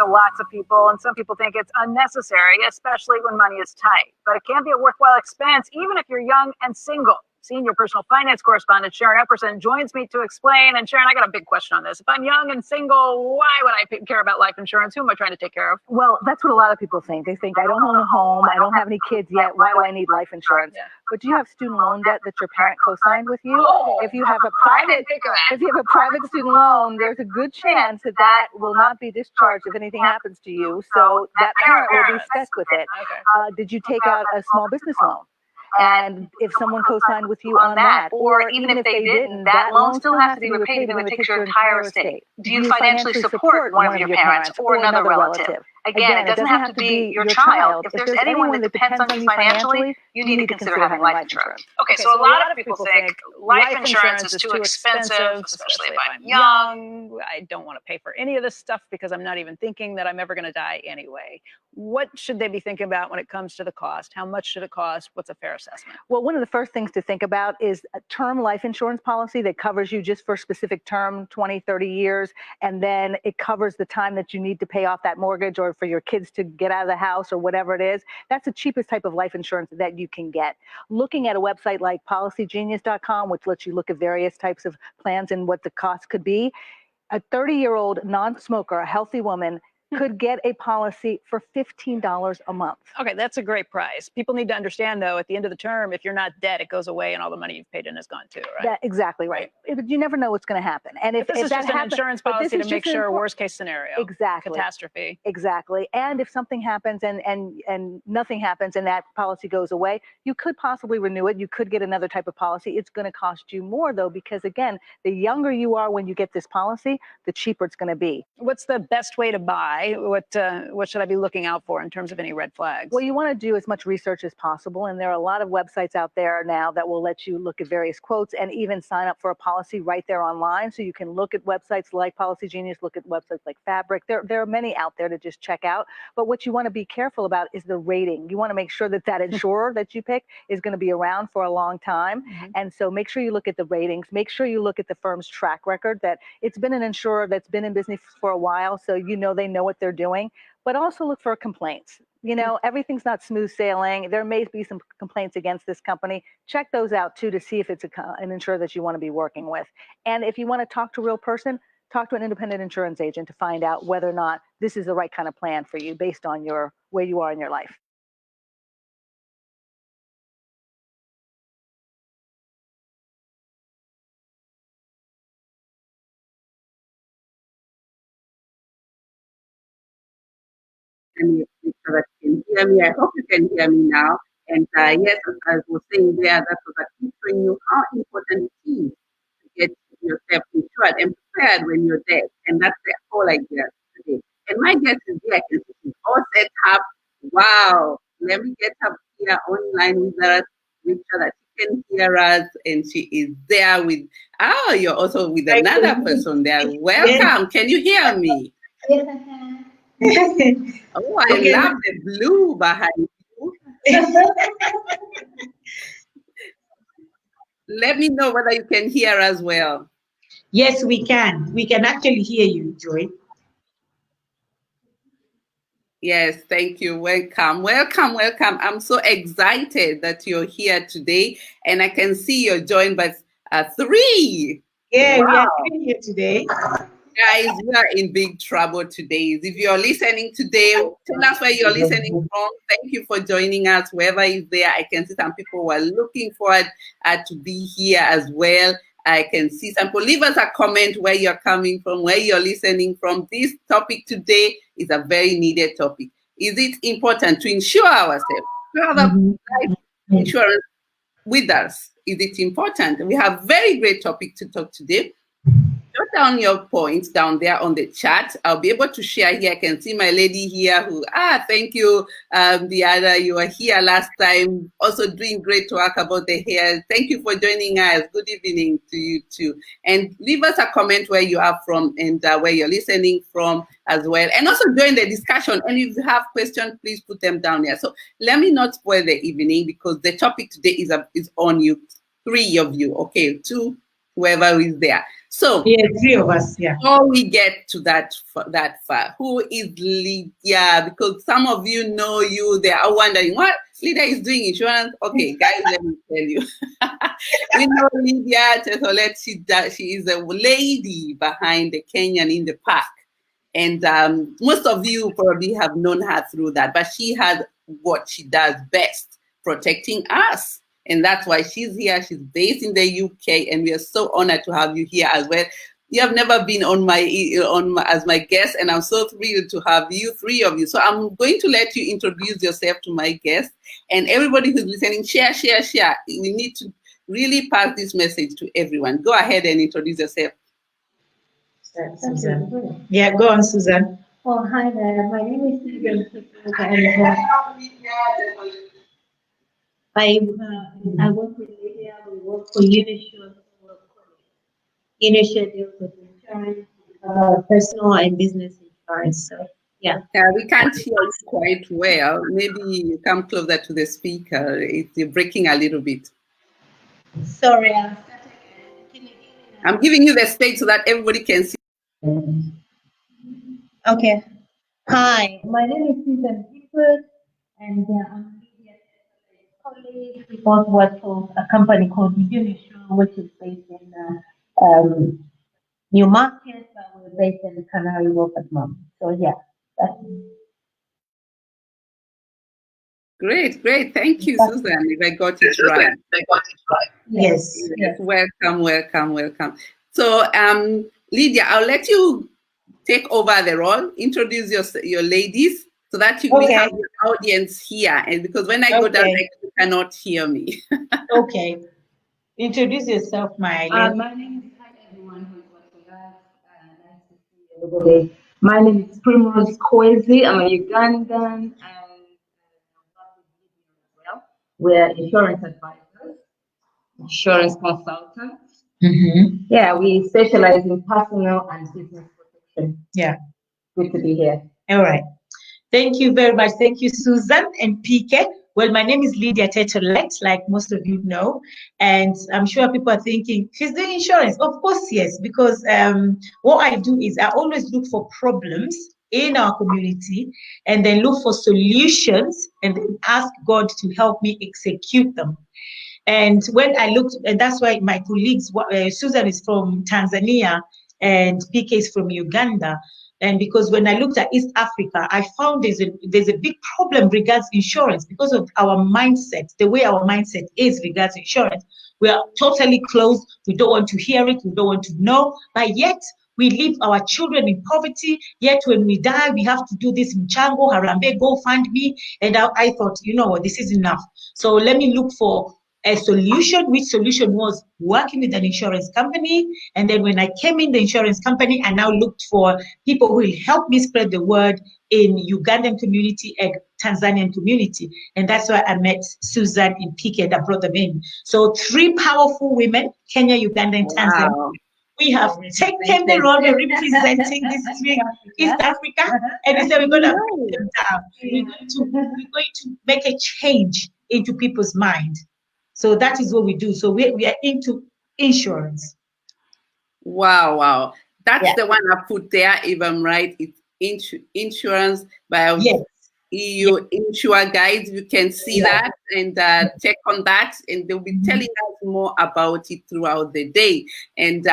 lots of people, and some people think it's unnecessary, especially when money is tight. But it can be a worthwhile expense, even if you're young and single. Senior personal finance correspondent Sharon Epperson joins me to explain. And Sharon, I got a big question on this. If I'm young and single, why would I care about life insurance? Who am I trying to take care of? Well, that's what a lot of people think. They think, I don't own a home, I don't have any kids yet, why do I need life insurance? Yeah. But do you have student loan debt that your parent co-signed with you? If you have a private student loan, there's a good chance that that will not be discharged if anything happens to you. So that parent will be stuck with it. Okay. Did you take out a small business loan? And if someone co-signed with you on that, or even if they didn't, that loan still has to be repaid even if it takes your entire estate. Do you financially support one of your parents or another relative? Again, it doesn't have to be your child. If there's anyone that depends on you financially, you need to consider having life insurance. Okay, so a lot of people think life insurance is too expensive, especially if I'm young. I don't want to pay for any of this stuff because I'm not even thinking that I'm ever going to die anyway. What should they be thinking about when it comes to the cost? How much should it cost? What's a fair assessment? Well, one of the first things to think about is a term life insurance policy that covers you just for a specific term, 20, 30 years, and then it covers the time that you need to pay off that mortgage or for your kids to get out of the house or whatever it is. That's the cheapest type of life insurance that you can get. Looking at a website like policygenius.com, which lets you look at various types of plans and what the cost could be, a 30-year-old non-smoker, a healthy woman, could get a policy for $15 a month. Okay, that's a great price. People need to understand, though, at the end of the term, if you're not dead, it goes away and all the money you've paid in is gone too, right? Exactly right. But you never know what's going to happen. And if this is that just an happens, insurance policy to make sure worst case scenario. Exactly. Catastrophe. Exactly. And if something happens and nothing happens and that policy goes away, you could possibly renew it. You could get another type of policy. It's going to cost you more, though, because, again, the younger you are when you get this policy, the cheaper it's going to be. What's the best way to buy? What should I be looking out for in terms of any red flags? Well, you want to do as much research as possible. And there are a lot of websites out there now that will let you look at various quotes and even sign up for a policy right there online. So you can look at websites like Policy Genius, look at websites like Fabric. There are many out there to just check out. But what you want to be careful about is the rating. You want to make sure that that insurer that you pick is going to be around for a long time. Mm-hmm. And so make sure you look at the ratings. Make sure you look at the firm's track record, that it's been an insurer that's been in business for a while. So you know they know what they're doing. But also look for complaints. You know, everything's not smooth sailing. There may be some complaints against this company. Check those out, too, to see if it's an insurer that you want to be working with. And if you want to talk to a real person, talk to an independent insurance agent to find out whether or not this is the right kind of plan for you based on where you are in your life. And you can hear me. I hope you can hear me now. And yes, as I was saying there, that was a key showing you how important it is to get yourself insured and prepared when you're dead. And that's the whole idea today. And my guest is here. I can see she's all set up. Wow. Let me get up here online with us, make sure that she can hear us. And she is there with, you're also with another person there. Welcome. Yes. Can you hear me? Yes, I can. Oh, I love the blue behind you. Let me know whether you can hear us well. Yes, we can. We can actually hear you, Joy. Yes, thank you. Welcome. I'm so excited that you're here today, and I can see you're joined by 3. Yeah, wow. We are 3 here today. Guys, we are in big trouble today. If you're listening today, tell us where you're listening from. Thank you for joining us, whoever is there. I can see some people who are looking forward to be here as well. I can see some people. Leave us a comment where you're coming from, where you're listening from. This topic today is a very needed topic. Is it important to insure ourselves? To have a life insurance with us? Is it important? We have a very great topic to talk today. Jot down your points down there on the chat. I'll be able to share here. I can see my lady here who, thank you, Diana. You were here last time, also doing great work about the hair. Thank you for joining us. Good evening to you too. And leave us a comment where you are from and where you're listening from as well. And also join the discussion. And if you have questions, please put them down there. So let me not spoil the evening because the topic today is on you, 3 of you. Okay, 2, whoever is there. So Yeah, 3 of us. Yeah. before we get to that far, who is Lydia? Because some of you know you, they are wondering what Lydia is doing insurance. Okay, guys, let me tell you. We know Lydia Olet. She is a lady behind the Kenyan in the park. And most of you probably have known her through that, but she has what she does best, protecting us. And that's why she's here. She's based in the UK, and we are so honored to have you here as well. You have never been as my guest, and I'm so thrilled to have you, 3 of you. So I'm going to let you introduce yourself to my guest, and everybody who's listening, share. We need to really pass this message to everyone. Go ahead and introduce yourself. Susan. Yeah, go on, Susan. Oh, hi there. My name is Susan. I work with Lydia. We work for Unisure. Unisure deals with insurance, personal and business insurance. So, yeah. We can't hear you quite well. Maybe you come closer to the speaker. You're breaking a little bit. Sorry. I'm giving you the space so that everybody can see. Okay. Hi, my name is Susan Pickford, and I'm Lydia's colleague. We both work for a company called Eunisure, which is based in Newmarket, but we're based in Canary Wharf at the moment. So yeah, that's Great. Thank you, Susan. If I got it right. Yes. Welcome. So, Lydia, I'll let you take over the role. Introduce your ladies so that we have the audience here. And because when I go down, you cannot hear me. Okay. Introduce yourself, my lady. my name is hi everyone who's watching us. Nice to see everybody. My name is Primrose Kwezi. I'm a Ugandan and we're insurance advisors, insurance consultants. Mm-hmm. Yeah, we specialize in personal and business protection. Yeah. Good to be here. All right. Thank you very much. Thank you, Susan and PK. Well, my name is Lydia Tett, like most of you know, and I'm sure people are thinking, she's doing insurance. Of course, yes, because what I do is I always look for problems in our community and then look for solutions and then ask God to help me execute them. And when I looked, and that's why my colleagues, Susan is from Tanzania and PK is from Uganda. And because when I looked at East Africa, I found there's a big problem regards insurance because of our mindset, the way our mindset is regards insurance. We are totally closed. We don't want to hear it. We don't want to know. But yet we leave our children in poverty. Yet when we die, we have to do this in Chango, Harambe, GoFundMe. And I thought, you know what, this is enough. So let me look for a solution, which solution was working with an insurance company. And then when I came in the insurance company, I now looked for people who will help me spread the word in Ugandan community and Tanzanian community. And that's why I met Susan and PK that brought them in. So 3 powerful women, Kenya, Uganda, and Tanzania. Wow. We have taken the role of representing this East Africa, and we said we're going to put them down. We're going to make a change into people's mind. So that is what we do. So we are into insurance. Wow. That's the one I put there, if I'm right. It's insurance by EU insure guides. You can see that and check on that, and they'll be telling us more about it throughout the day. And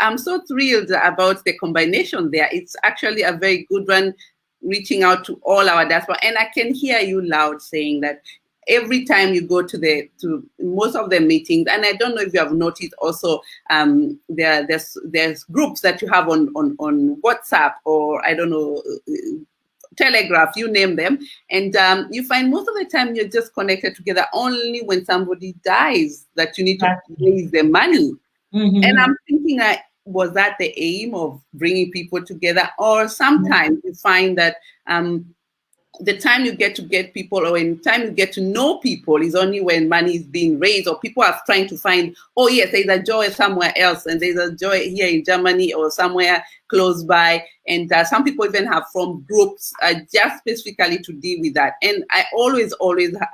I'm so thrilled about the combination there. It's actually a very good one, reaching out to all our diaspora. And I can hear you loud saying that every time you go to most of the meetings, and I don't know if you have noticed also, there's groups that you have on WhatsApp or I don't know, Telegraph, you name them, and you find most of the time you're just connected together only when somebody dies that you need to raise the money. Mm-hmm. And I'm thinking, was that the aim of bringing people together? Or sometimes you find that the time you get to get people, or in time you get to know people, is only when money is being raised, or people are trying to find, oh yes, there's a Joy somewhere else, and there's a Joy here in Germany or somewhere close by. And some people even have formed groups just specifically to deal with that. And I always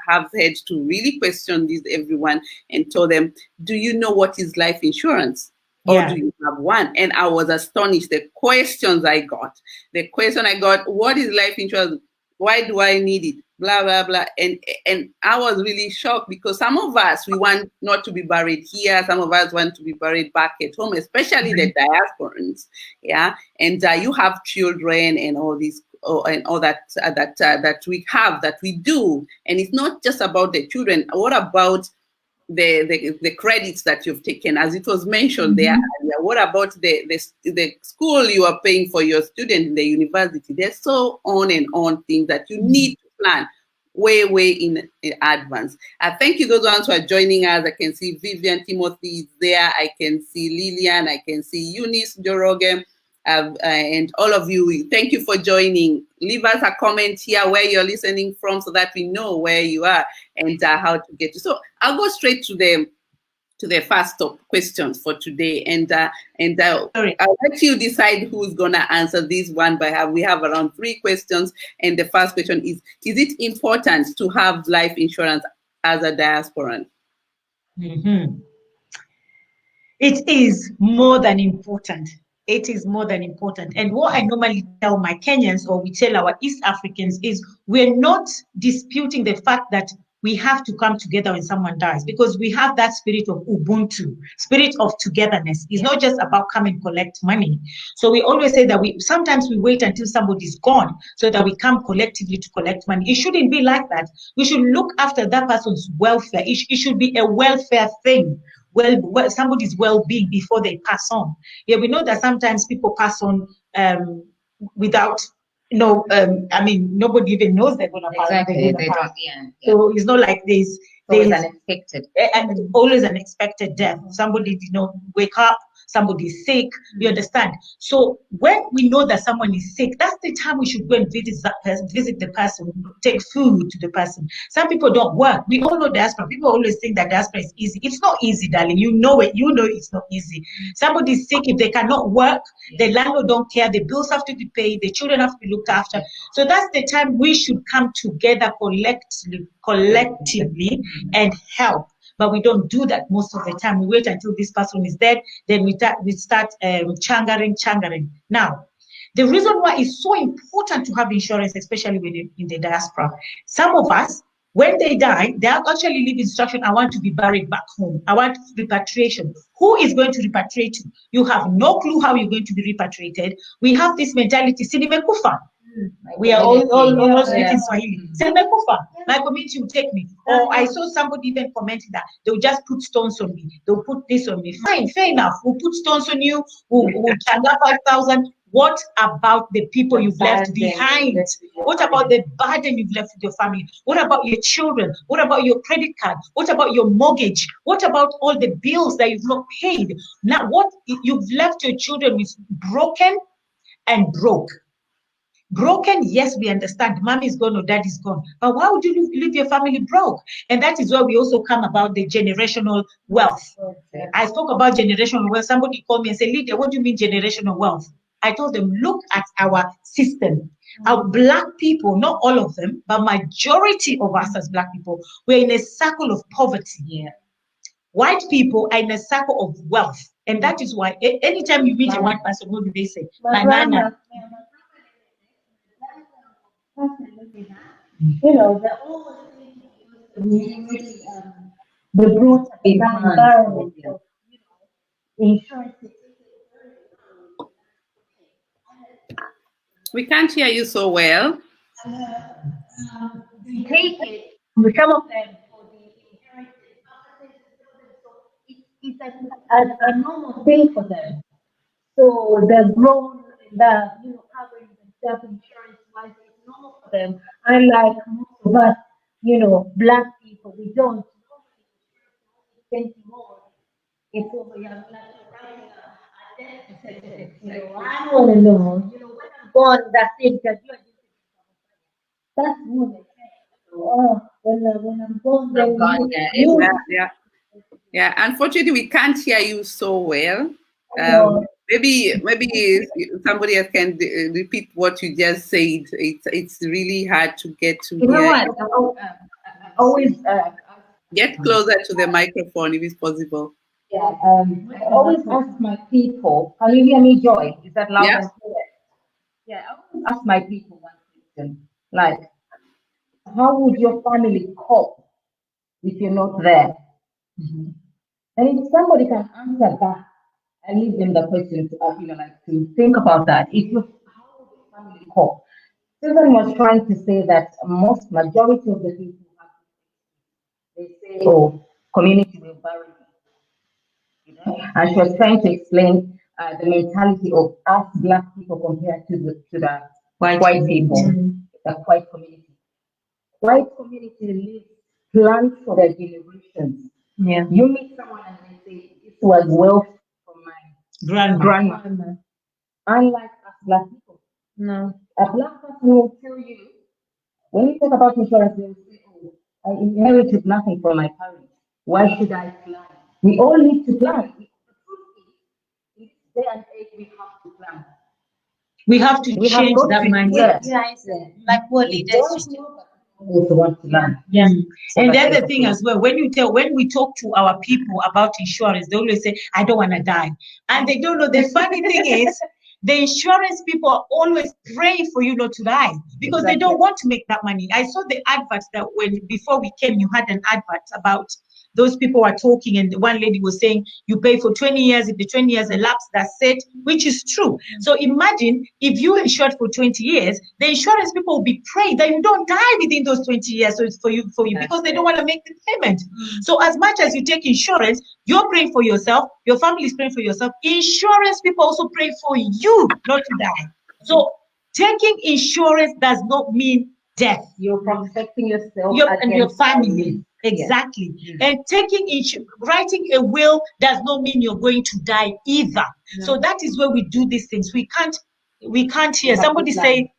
have had to really question this, everyone, and tell them, do you know what is life insurance? Or do you have one? And I was astonished. The questions I got, what is life insurance? Why do I need it? Blah, blah, blah. And I was really shocked because some of us, we want not to be buried here. Some of us want to be buried back at home, especially the diasporans. Yeah. And you have children and all these, and all that we do. And it's not just about the children. What about the credits that you've taken, as it was mentioned there earlier? What about the school you are paying for your student in the university? There's so on and on things that you need to plan way in advance. Thank you those ones who are joining us. I can see Vivian Timothy is there. I can see Lillian. I can see Eunice Joroge. And all of you, thank you for joining. Leave us a comment here where you're listening from so that we know where you are and how to get you. So I'll go straight to the first top questions for today, and I'll let you decide who's gonna answer this one. But we have around 3 questions, and the first question is it important to have life insurance as a diasporan? It is more than important. It is more than important. And what I normally tell my Kenyans, or we tell our East Africans, is we're not disputing the fact that we have to come together when someone dies, because we have that spirit of Ubuntu, spirit of togetherness. It's not just about come and collect money. So we always say that sometimes we wait until somebody's gone so that we come collectively to collect money. It shouldn't be like that. We should look after that person's welfare. It should be a welfare thing. Well, somebody's well-being before they pass on. Yeah, we know that sometimes people pass on without, I mean, nobody even knows they're going to pass. Exactly, they don't, yeah. So it's not like there's unexpected. Always an expected death. Somebody did not wake up, somebody's sick, you understand? So when we know that someone is sick, that's the time we should go and visit the person, take food to the person. Some people don't work. We all know diaspora. People always think that diaspora is easy. It's not easy, darling. You know it. You know it's not easy. Somebody's sick. If they cannot work, the landlord don't care. The bills have to be paid. The children have to be looked after. So that's the time we should come together collectively and help. But we don't do that most of the time. We wait until this person is dead, then we start changering. Now, the reason why it's so important to have insurance, especially when you're in the diaspora, some of us, when they die, they actually leave instruction, I want to be buried back home. I want repatriation. Who is going to repatriate you? You have no clue how you're going to be repatriated. We have this mentality, sinimekufa. We are all speaking Swahili. My community will take me. Or I saw somebody even commenting that they'll just put stones on me. They'll put this on me. Fine, fair enough. We'll put stones on you. We'll changa 5,000. What about the people you've left behind? What about the burden you've left with your family? What about your children? What about your credit card? What about your mortgage? What about all the bills that you've not paid? Now, what you've left your children with broken and broke. Broken, yes, we understand. Mommy is gone or dad is gone. But why would you leave your family broke? And that is where we also come about the generational wealth. Okay. I spoke about generational wealth. Somebody called me and said, Lydia, what do you mean generational wealth? I told them, look at our system. Our Black people, not all of them, but majority of us as Black people, we're in a circle of poverty. Yeah. White people are in a circle of wealth. And that is why anytime you meet a white person, what do they say? Banana. You know, they're always the brute environment. So, insurance. We can't hear you so well. They take it, some of them, for the inheritance. It's a normal thing for them. So they're grown, covering themselves insurance-wise, it's normal for them. Unlike most of us, Black people, we don't. Spend more if we are writing a death certificate. I want to know, when I'm gone, that's it. That's more than when I'm gone, then yeah. Unfortunately, we can't hear you so well. Maybe somebody else can repeat what you just said. It's really hard to get to hear. Always get closer to the microphone if it's possible. Yeah, I always ask my people, can you hear me, Joy? Is that loud Yeah. and clear? Yeah, I always ask my people one question, like, how would your family cope if you're not there? And if somebody can answer that, I leave them the question to, like to think about that. If you, how would your family cope? Susan was trying to say that majority of the people have, they say, oh, community will bury me. And she was trying to explain the mentality of us Black people compared to the white people, the white community. White community lives plans for their generations. Yeah. You meet someone and they say, this was wealth from my grandma. Unlike us Black people. No. A Black person will tell you, when you talk about insurance, they will say, oh, I inherited nothing from my parents. Why should I plan? We all need to plan. The truth is, in this day and age, we have to plan. We have to change that mindset. Like what leaders Want to learn. Yeah. And then the thing as well, when we talk to our people about insurance, they always say, I don't want to die. And they don't know. The funny thing is, the insurance people are always praying for you not to die because they don't want to make that money. I saw the adverts that before we came, you had an advert about those people were talking, and one lady was saying you pay for 20 years. If the 20 years elapse, that's it, which is true. So imagine if you insured for 20 years, the insurance people will be praying that you don't die within those 20 years. So it's for you because they don't want to make the payment. So as much as you take insurance, you're praying for yourself, your family is praying for yourself. Insurance people also pray for you not to die. So taking insurance does not mean death. You're protecting yourself and your family. Exactly. And writing a will does not mean you're going to die either. So that is where we do these things. We can't hear somebody say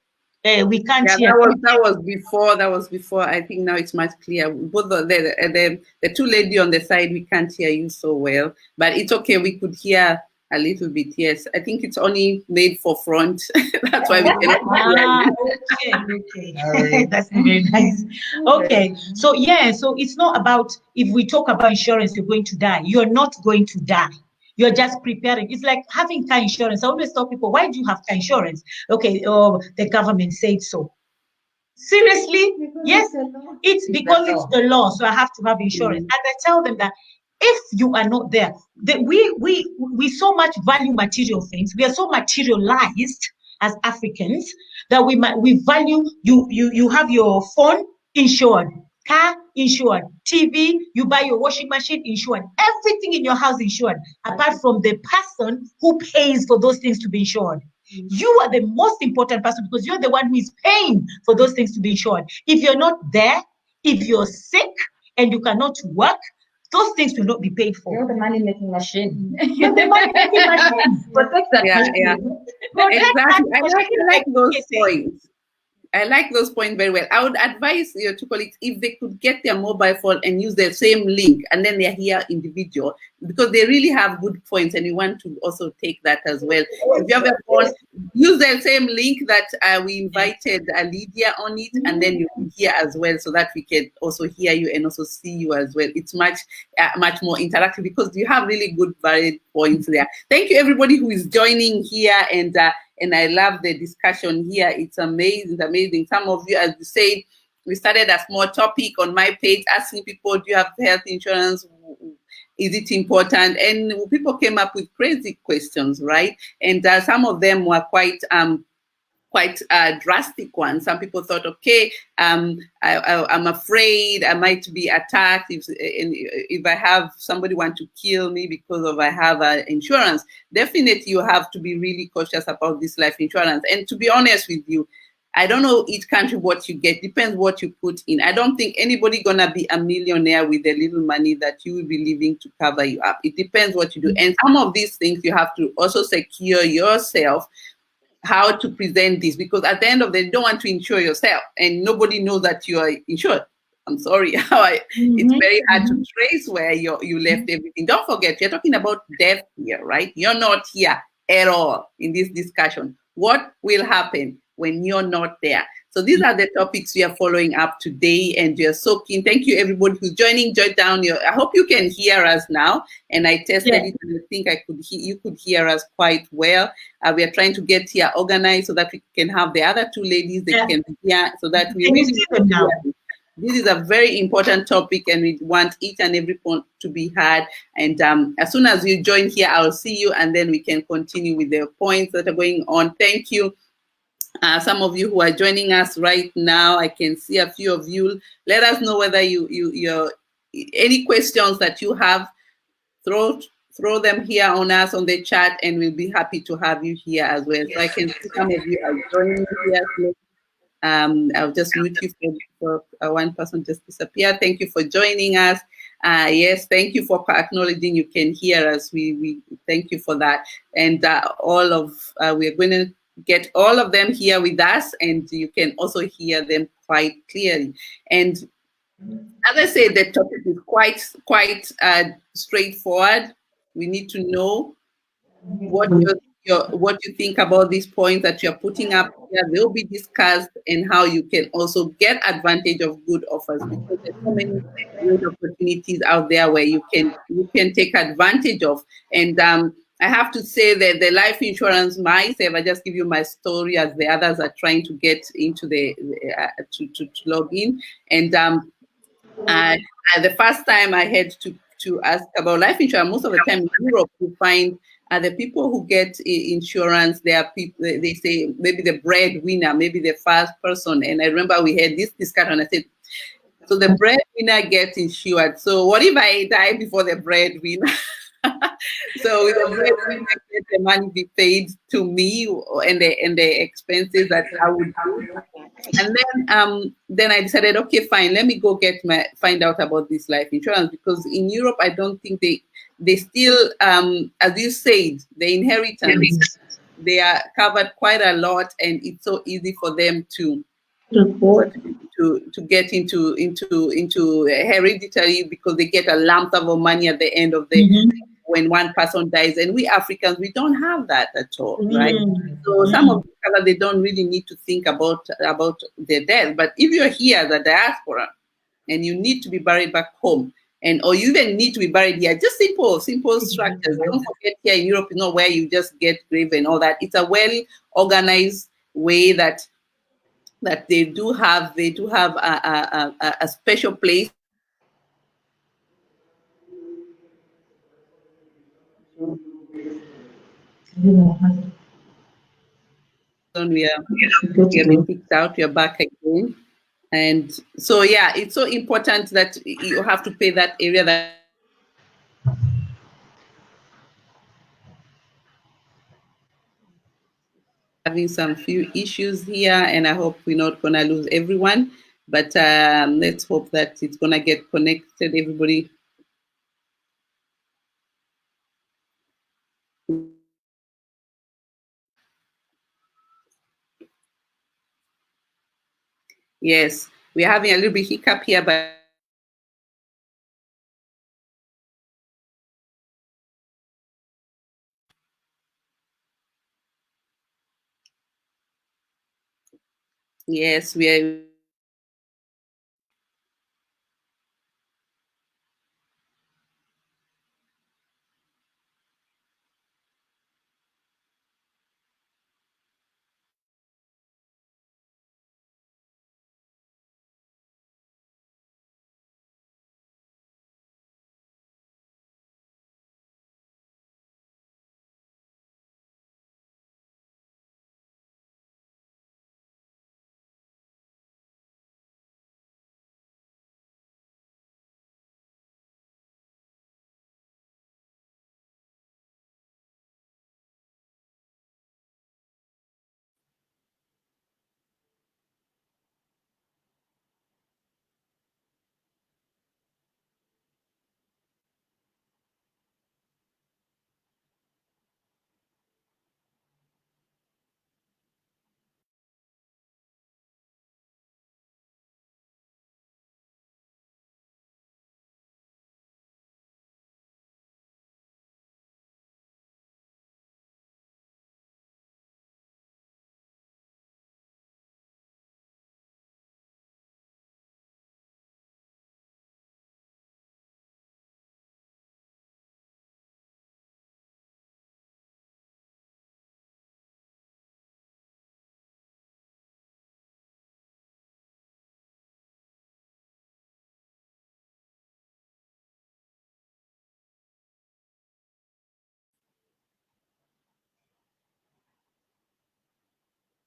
we can't hear. That was before. I think now it's much clearer. Both the two lady on the side, we can't hear you so well, but it's okay. We could hear a little bit. Yes, I think it's only made for front. That's why we cannot hear you. Okay. That's very nice. Okay. So it's not about if we talk about insurance, you're going to die. You're not going to die. You're just preparing. It's like having car insurance. I always tell people, why do you have car insurance? Okay, the government said so. Seriously? Yes, it's because it's the law. So I have to have insurance. And I tell them that if you are not there, we so much value material things. We are so materialized as Africans that we value you have your phone insured, car insured, TV, you buy your washing machine insured, everything in your house insured, apart from the person who pays for those things to be insured. You are the most important person because you're the one who is paying for those things to be insured. If you're not there, if you're sick and you cannot work, those things will not be paid for. You're the money-making machine. You're the money-making machine. Protect that Exactly. I like those points. I like those points very well. I would advise your two colleagues if they could get their mobile phone and use the same link, and then they're here individual, because they really have good points, and we want to also take that as well. If you have a phone, use the same link that we invited Lydia on it, and then you can hear as well, so that we can also hear you and also see you as well. It's much more interactive because you have really good varied points there. Thank you everybody who is joining here, and I love the discussion here. It's amazing. Some of you, as you said, we started a small topic on my page asking people, do you have health insurance? Is it important? And people came up with crazy questions, right? And some of them were quite drastic ones. Some people thought, okay, I'm afraid I might be attacked if I have somebody want to kill me because I have insurance. Definitely, you have to be really cautious about this life insurance. And to be honest with you, I don't know each country what you get. Depends what you put in. I don't think anybody gonna be a millionaire with the little money that you will be leaving to cover you up. It depends what you do. And some of these things you have to also secure yourself how to present this, because at the end of the day, you don't want to insure yourself and nobody knows that you are insured. I'm sorry, it's very hard to trace where you left everything. Don't forget, you're talking about death here, right? You're not here at all in this discussion. What will happen when you're not there? So these are the topics we are following up today, and you're so keen. Thank you, everybody who's joining. Jot down your. I hope you can hear us now. And I tested it, and I think you could hear us quite well. We are trying to get here organized so that we can have the other two ladies that can be here, so that we really. This is a very important topic, and we want each and every point to be heard. And as soon as you join here, I'll see you, and then we can continue with the points that are going on. Thank you. Some of you who are joining us right now, I can see a few of you. Let us know whether you're any questions that you have. Throw them here on us on the chat, and we'll be happy to have you here as well. So I can see some of you are joining here. I'll just mute you for one person just disappeared. Thank you for joining us. Yes, thank you for acknowledging you can hear us. We thank you for that. And we're going to get all of them here with us, and you can also hear them quite clearly. And as I said, the topic is quite straightforward. We need to know what you think about these points that you're putting up here. They'll be discussed, and how you can also get advantage of good offers, because there's so many good opportunities out there where you can take advantage of. And I have to say that the life insurance myself, I just give you my story as the others are trying to get into to log in. And the first time I had to ask about life insurance, most of the time in Europe, you find the people who get insurance, they are people, they say maybe the breadwinner, maybe the first person. And I remember we had this discussion. I said, so the breadwinner gets insured. So what if I die before the breadwinner? So with the breadwinner, the money be paid to me, and the expenses that I would do. And then I decided, okay, fine, let me go find out about this life insurance, because in Europe, I don't think they still, as you said, the inheritance, they are covered quite a lot, and it's so easy for them to get into hereditary, because they get a lump sum of money at the end of the when one person dies. And we Africans, we don't have that at all, right? So some of the they don't really need to think about their death. But if you're here as a diaspora and you need to be buried back home, or you even need to be buried here, just simple structures. Don't forget, here in Europe is not where you just get grave and all that. It's a well organized way that they do have a special place. We are being kicked out. We are back again. And so, yeah, it's so important that you have to pay that area that having some few issues here, and I hope we're not gonna lose everyone. But let's hope that it's gonna get connected, everybody. Yes, we're having a little bit hiccup here, but yes, we are.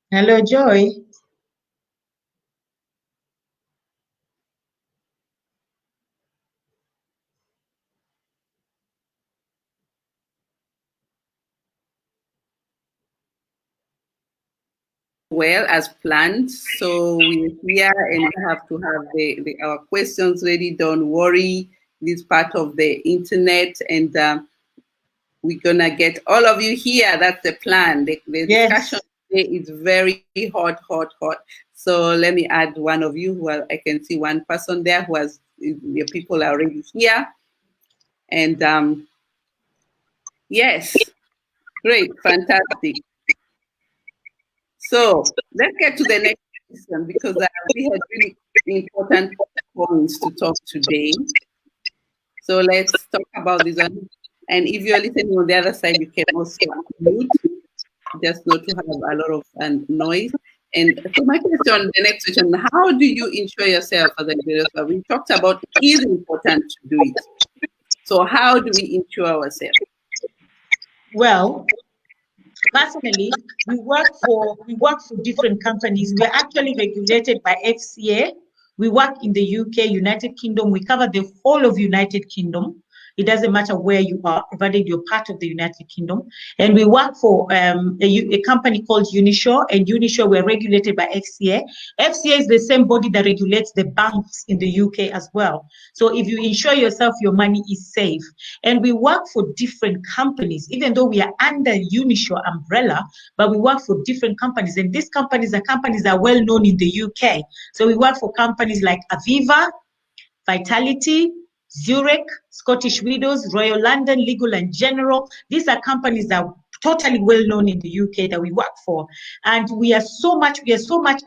Hello, Joy. Well as planned. So we're here and we have to have our questions ready. Don't worry, this part of the internet, and we're gonna get all of you here. That's the plan. The discussion today is very hot. So let me add one of you. Well, I can see one person there who has your people are already here. And yes, great, fantastic. So let's get to the next question because we had really important points to talk today. So let's talk about this one. And if you're listening on the other side, you can also mute, just not to have a lot of noise. And so my question, the next question, how do you insure yourself as a developer? We talked about it is important to do it. So how do we insure ourselves? Well, personally, we work for different companies. We are actually regulated by FCA. We work in the UK, United Kingdom. We cover the whole of United Kingdom. It doesn't matter where you are, provided you're part of the United Kingdom. And we work for a company called Eunisure, and Eunisure, we're regulated by FCA. FCA is the same body that regulates the banks in the UK as well. So if you insure yourself, your money is safe. And we work for different companies, even though we are under Eunisure umbrella, but we work for different companies. And these companies are well known in the UK. So we work for companies like Aviva, Vitality, Zurich, Scottish Widows, Royal London, Legal and General. These are companies that are totally well known in the UK that we work for. And we are so much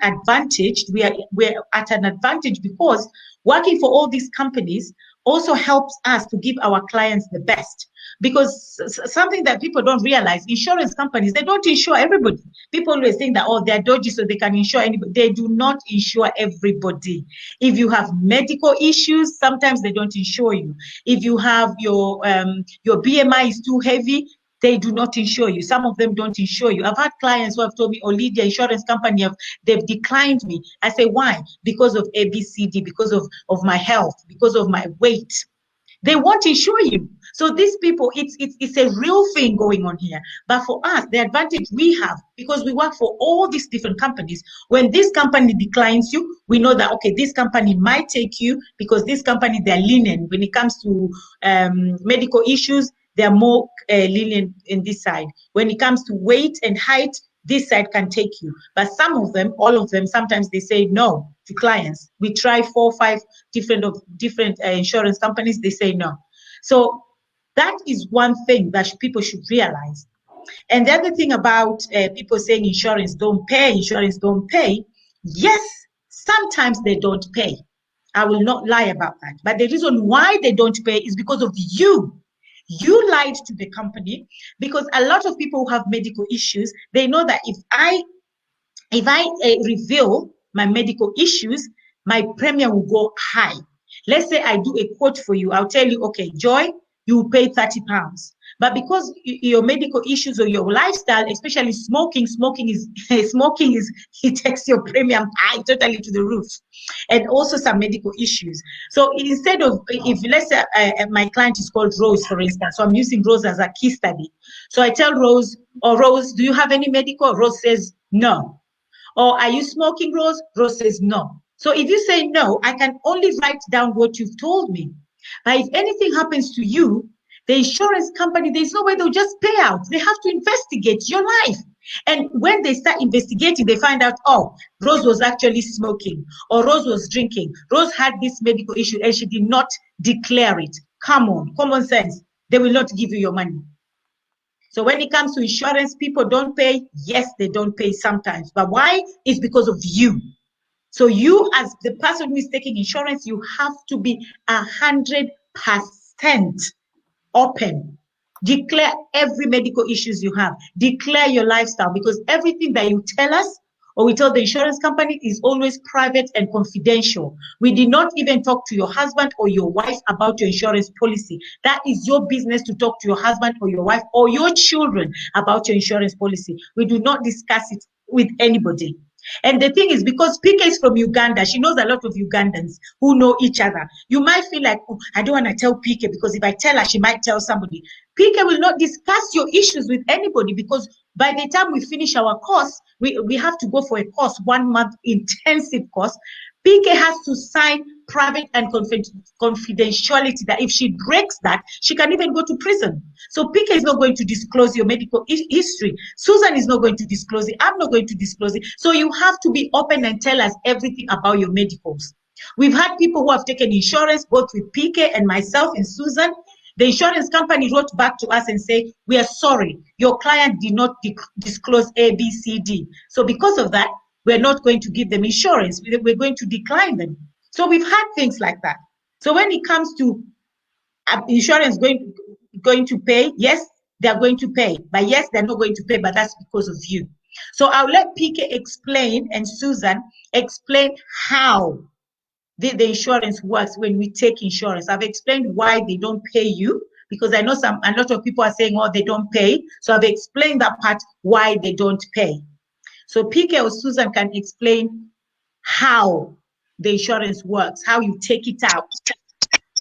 advantaged. We're at an advantage because working for all these companies also helps us to give our clients the best. Because something that people don't realize, insurance companies, they don't insure everybody. People always think that, oh, they're dodgy so they can insure anybody. They do not insure everybody. If you have medical issues, sometimes they don't insure you. If you have your BMI is too heavy, they do not insure you. Some of them don't insure you. I've had clients who have told me, oh, Lydia, insurance company, they've declined me. I say, why? Because of ABCD, because of my health, because of my weight. They won't insure you. So these people, it's a real thing going on here. But for us, the advantage we have, because we work for all these different companies, when this company declines you, we know that, okay, this company might take you because this company, they're lenient. When it comes to medical issues, they're more lenient in this side. When it comes to weight and height, this side can take you. But some of them, all of them, sometimes they say no to clients. We try 4 or 5 different insurance companies, they say no. So that is one thing that people should realize. And the other thing about people saying insurance don't pay, yes, sometimes they don't pay. I will not lie about that. But the reason why they don't pay is because of you. You lied to the company, because a lot of people who have medical issues, they know that if I reveal my medical issues, my premium will go high. Let's say I do a quote for you. I'll tell you, okay, Joy, you pay £30. But because your medical issues or your lifestyle, especially smoking it takes your premium high, totally to the roof, and also some medical issues. So instead of, if let's say my client is called Rose, for instance, so I'm using Rose as a case study. So I tell Rose, Rose, do you have any medical? Rose says no. Or are you smoking, Rose? Rose says no. So if you say no, I can only write down what you've told me. But if anything happens to you, the insurance company, there's no way they'll just pay out. They have to investigate your life. And when they start investigating, they find out, oh, Rose was actually smoking, or Rose was drinking. Rose had this medical issue and she did not declare it. Come on, common sense. They will not give you your money. So when it comes to insurance, people don't pay. Yes, they don't pay sometimes. But why? It's because of you. So you, as the person who is taking insurance, you have to be 100% open. Declare every medical issues you have. Declare your lifestyle, because everything that you tell us or we tell the insurance company is always private and confidential. We did not even talk to your husband or your wife about your insurance policy. That is your business to talk to your husband or your wife or your children about your insurance policy. We do not discuss it with anybody. And the thing is, because PK is from Uganda, she knows a lot of Ugandans who know each other. You might feel like, oh, I don't want to tell PK because if I tell her, she might tell somebody. PK will not discuss your issues with anybody because by the time we finish our course, we have to go for a course, 1 month intensive course. PK has to sign private and confidentiality that if she breaks that, she can even go to prison. So PK is not going to disclose your medical history. Susan is not going to disclose it. I'm not going to disclose it. So you have to be open and tell us everything about your medicals. We've had people who have taken insurance, both with PK and myself and Susan. The insurance company wrote back to us and say, we are sorry, your client did not disclose A, B, C, D. So because of that, we're not going to give them insurance. We're going to decline them. So we've had things like that. So when it comes to insurance going to pay, yes, they're going to pay. But yes, they're not going to pay, but that's because of you. So I'll let PK explain and Susan explain how the insurance works when we take insurance. I've explained why they don't pay you, because I know a lot of people are saying, oh, they don't pay. So I've explained that part, why they don't pay. So PK or Susan can explain how the insurance works, how you take it out.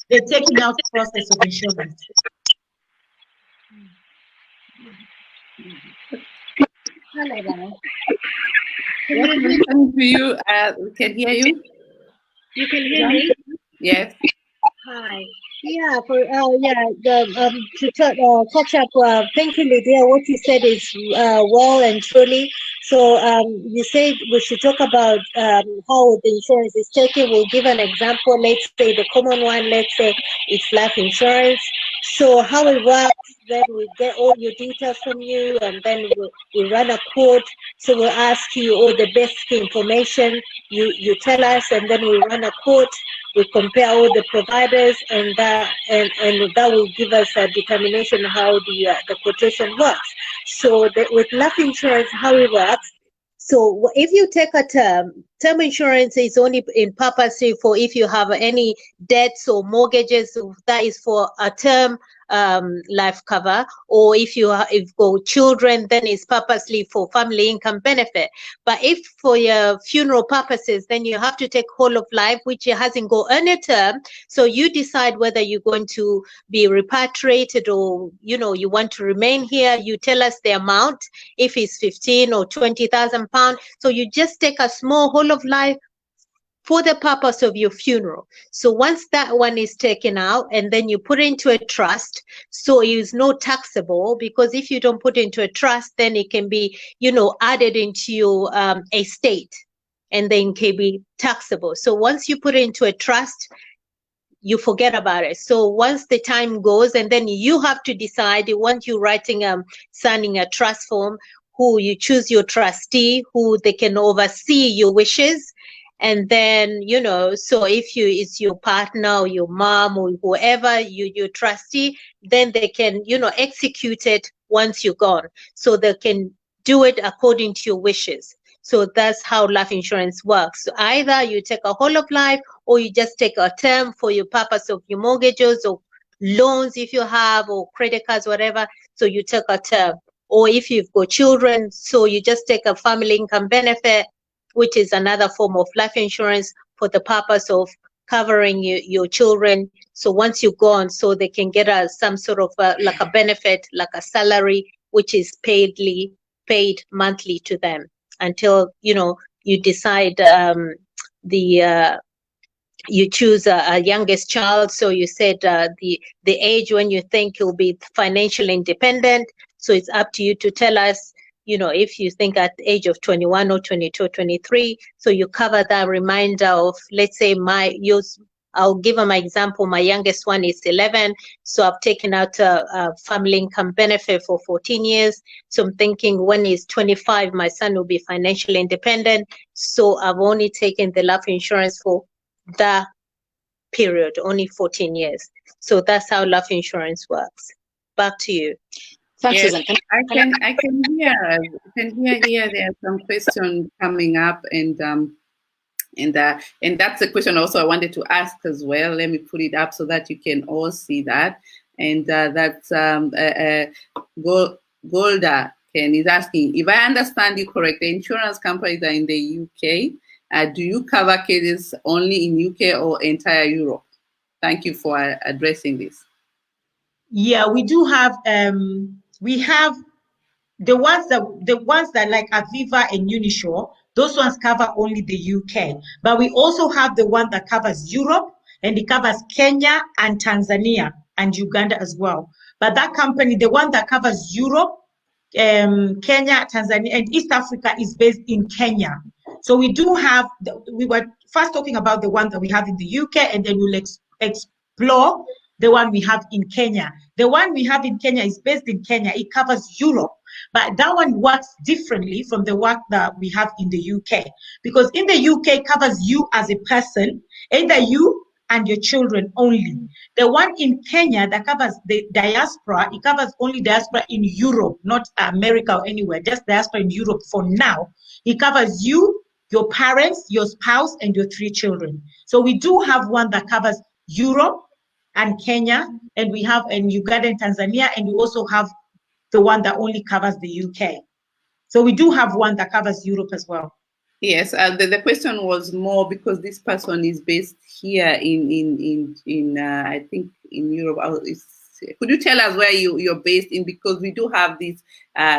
The taking out process of insurance. Hello, Dana. Welcome to you. We can hear you. You can hear me? Yes. Hi. Yeah, to catch up, thank you, Lydia. What you said is well and truly. So you said we should talk about how the insurance is taken. We'll give an example. Let's say the common one, let's say it's life insurance. So how it works, then we get all your details from you, and then we run a quote. So we'll ask you all the basic information. You tell us, and then we run a quote. We compare all the providers, and that will give us a determination how the quotation works. So with life insurance, how it works. So if you take a term insurance is only in purpose for if you have any debts or mortgages, that is for a term life cover, or if you've got children, then it's purposely for family income benefit. But if for your funeral purposes, then you have to take whole of life, which hasn't got any term. So you decide whether you're going to be repatriated or you want to remain here. You tell us the amount, if it's 15 or 20,000 pounds. So you just take a small whole of life for the purpose of your funeral. So once that one is taken out, and then you put it into a trust, so it's not taxable, because if you don't put it into a trust, then it can be, added into your estate, and then can be taxable. So once you put it into a trust, you forget about it. So once the time goes, and then you have to decide, once you're signing a trust form, who you choose your trustee, who they can oversee your wishes. And then, so if it's your partner or your mom or whoever, your trustee, then they can, execute it once you're gone. So they can do it according to your wishes. So that's how life insurance works. So either you take a whole of life, or you just take a term for your purpose of your mortgages or loans if you have, or credit cards, whatever. So you take a term. Or if you've got children, so you just take a family income benefit, which is another form of life insurance for the purpose of covering your children. So once you're gone, so they can get some sort of like a benefit, like a salary, which is paid monthly to them until, you decide you choose a youngest child. So you said the age when you think you'll be financially independent. So it's up to you to tell us, if you think at the age of 21 or 22 or 23, so you cover that remainder of, let's say I'll give them an example. My youngest one is 11. So I've taken out a family income benefit for 14 years. So I'm thinking when he's 25, my son will be financially independent. So I've only taken the life insurance for that period, only 14 years. So that's how life insurance works. Back to you. Thanks, Yes, Susan. I can hear here there are some questions coming up, and that's a question also I wanted to ask as well. Let me put it up so that you can all see that. And that's Golda Ken is asking, if I understand you correctly, insurance companies are in the UK. Do you cover cases only in UK or entire Europe? Thank you for addressing this. Yeah, we do have. We have the ones that like Aviva and Unisure. Those ones cover only the UK, but we also have the one that covers Europe, and it covers Kenya and Tanzania and Uganda as well. But that company, the one that covers Europe, Kenya, Tanzania, and East Africa is based in Kenya. So we do have, we were first talking about the one that we have in the UK, and then we'll explore the one we have in Kenya. The one we have in Kenya is based in Kenya. It covers Europe, but that one works differently from the work that we have in the UK. Because in the UK, it covers you as a person, either you and your children only. The one in Kenya that covers the diaspora, it covers only diaspora in Europe, not America or anywhere, just diaspora in Europe for now. It covers you, your parents, your spouse, and your 3 children. So we do have one that covers Europe and Kenya, and we have in Uganda and Tanzania, and we also have the one that only covers the UK. So we do have one that covers Europe as well. Yes, the question was more because this person is based here in I think in Europe. Could you tell us where you're based in? Because we do have this,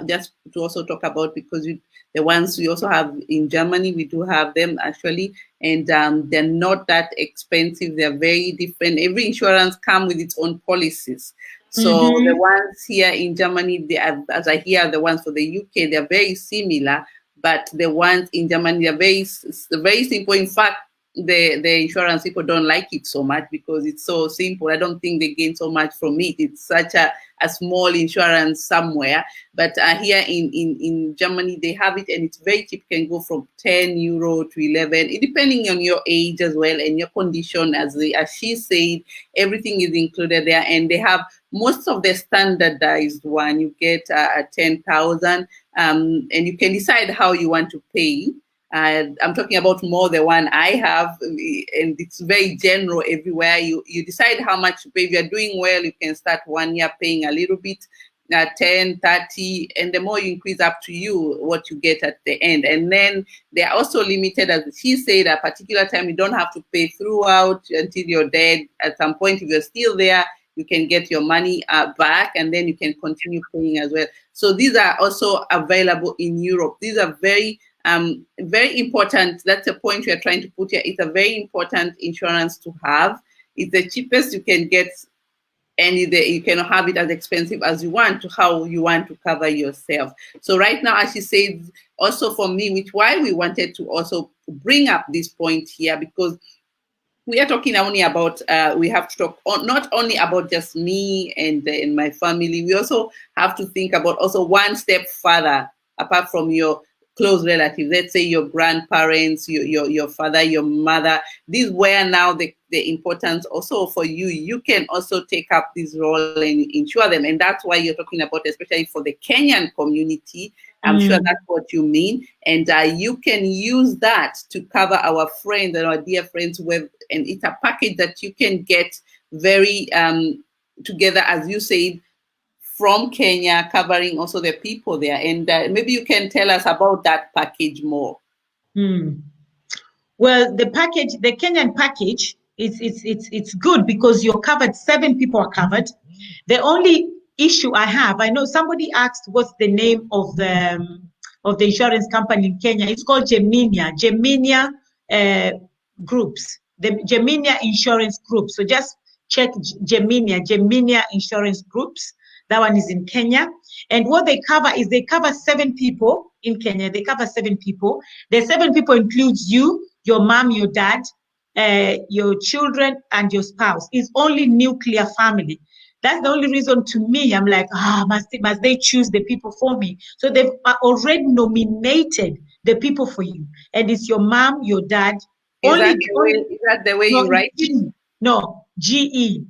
just to also talk about, because the ones we also have in Germany, we do have them actually, and they're not that expensive. They're very different. Every insurance comes with its own policies. So the ones here in Germany, they are, as I hear, the ones for the UK, they're very similar. But the ones in Germany are very simple. In fact, the insurance people don't like it so much because it's so simple. I don't think they gain so much from it. It's such a small insurance somewhere. But here in Germany, they have it, and it's very cheap. It can go from 10 euro to 11, depending on your age as well and your condition. As she said, everything is included there, and they have most of the standardized one. You get 10,000, and you can decide how you want to pay. I'm talking about more the one I have, and it's very general everywhere. You decide how much to pay. If you're doing well, you can start 1 year paying a little bit, 10, 30, and the more you increase, up to you what you get at the end. And then they're also limited, as she said, a particular time. You don't have to pay throughout until you're dead. At some point, if you're still there, you can get your money back, and then you can continue paying as well. So these are also available in Europe. These are very important. That's the point we are trying to put here. It's a very important insurance to have. It's the cheapest you can get, and you can have it as expensive as you want, to how you want to cover yourself. So right now, as she said, also for me, which why we wanted to also bring up this point here, because we are talking only about, we have to talk not only about just me and my family. We also have to think about also one step further, apart from your close relatives. Let's say your grandparents, your father, your mother. These were now the importance also for you. You can also take up this role and insure them. And that's why you're talking about, especially for the Kenyan community. I'm sure that's what you mean. And you can use that to cover our friends and our dear friends with, and it's a package that you can get very together, as you said, from Kenya, covering also the people there. And maybe you can tell us about that package more. Well, the package, the Kenyan package, it's good because you're covered. 7 people are covered. The only issue I have, I know somebody asked what's the name of the insurance company in Kenya. It's called Geminia Groups, the Geminia Insurance Group. So just check Geminia Insurance Groups. That one is in Kenya. And what they cover is they cover 7 people in Kenya. They cover 7 people. The 7 people includes you, your mom, your dad, your children, and your spouse. It's only nuclear family. That's the only reason to me, I'm like, must they choose the people for me? So they've already nominated the people for you. And it's your mom, your dad. Is that the way you write? No, GE.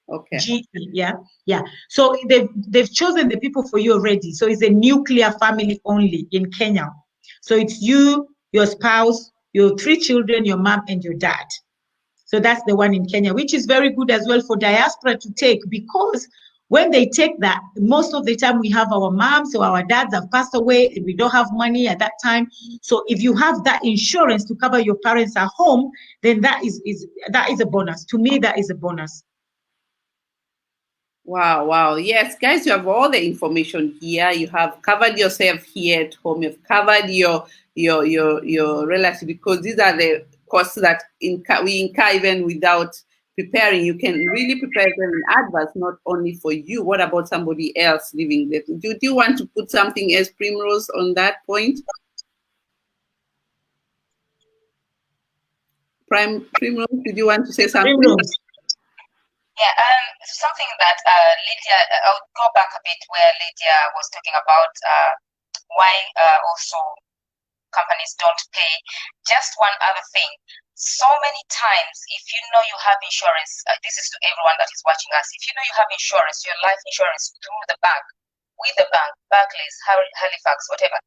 Okay. GE, yeah. So they've chosen the people for you already. So it's a nuclear family only in Kenya. So it's you, your spouse, your 3 children, your mom, and your dad. So that's the one in Kenya, which is very good as well for diaspora to take, because When they take that, most of the time we have our moms or our dads have passed away and we don't have money at that time. So if you have that insurance to cover your parents at home, then that is a bonus. To me, that is a bonus. Wow, wow. Yes, guys, you have all the information here. You have covered yourself here at home. You've covered your relative, because these are the costs that we incur even without preparing. You can really prepare them in advance, not only for you. What about somebody else living there? Do you want to put something else, Primrose, on that point? Primrose, did you want to say something? Primrose. Yeah, something that Lydia, I'll go back a bit where Lydia was talking about why also companies don't pay. Just one other thing. So many times, if you know you have insurance, this is to everyone that is watching us, if you know you have insurance, your life insurance through the bank, with the bank, Barclays, Halifax, whatever,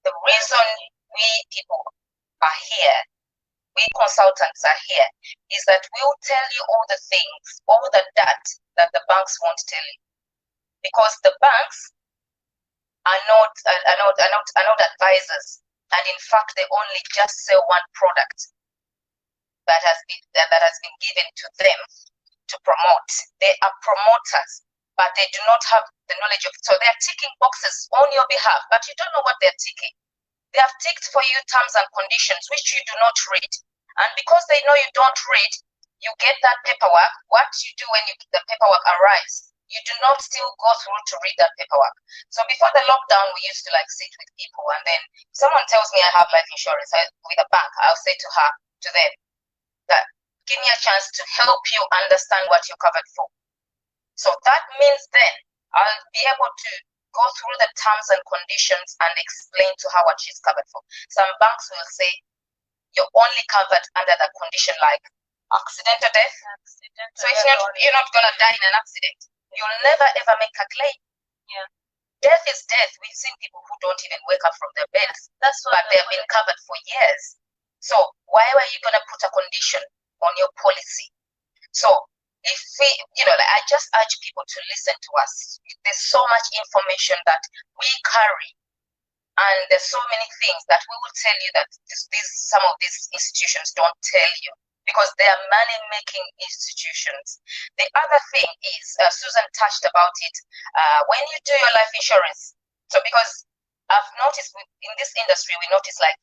the reason we people are here, we consultants are here, is that we'll tell you all the things, all the that the banks won't tell you. Because the banks are not advisors. And in fact, they only just sell one product that has been given to them to promote. They are promoters, but they do not have the knowledge of it. So they are ticking boxes on your behalf, but you don't know what they're ticking. They have ticked for you terms and conditions which you do not read. And because they know you don't read, you get that paperwork. What you do when the paperwork arrives, you do not still go through to read that paperwork. So before the lockdown, we used to like sit with people, and then if someone tells me I have life insurance with a bank, I'll say to them, that give me a chance to help you understand what you're covered for. So that means then I'll be able to go through the terms and conditions and explain to her what she's covered for. Some banks will say you're only covered under the condition like accidental death. So if you're not going to die in an accident, you'll never ever make a claim. Yeah. Death is death. We've seen people who don't even wake up from their beds, but they have been covered for years. So why were you going to put a condition on your policy? So if we, I just urge people to listen to us. There's so much information that we carry, and there's so many things that we will tell you that some of these institutions don't tell you, because they are money-making institutions. The other thing is, Susan touched about it, when you do your life insurance, so because I've noticed in this industry, we notice like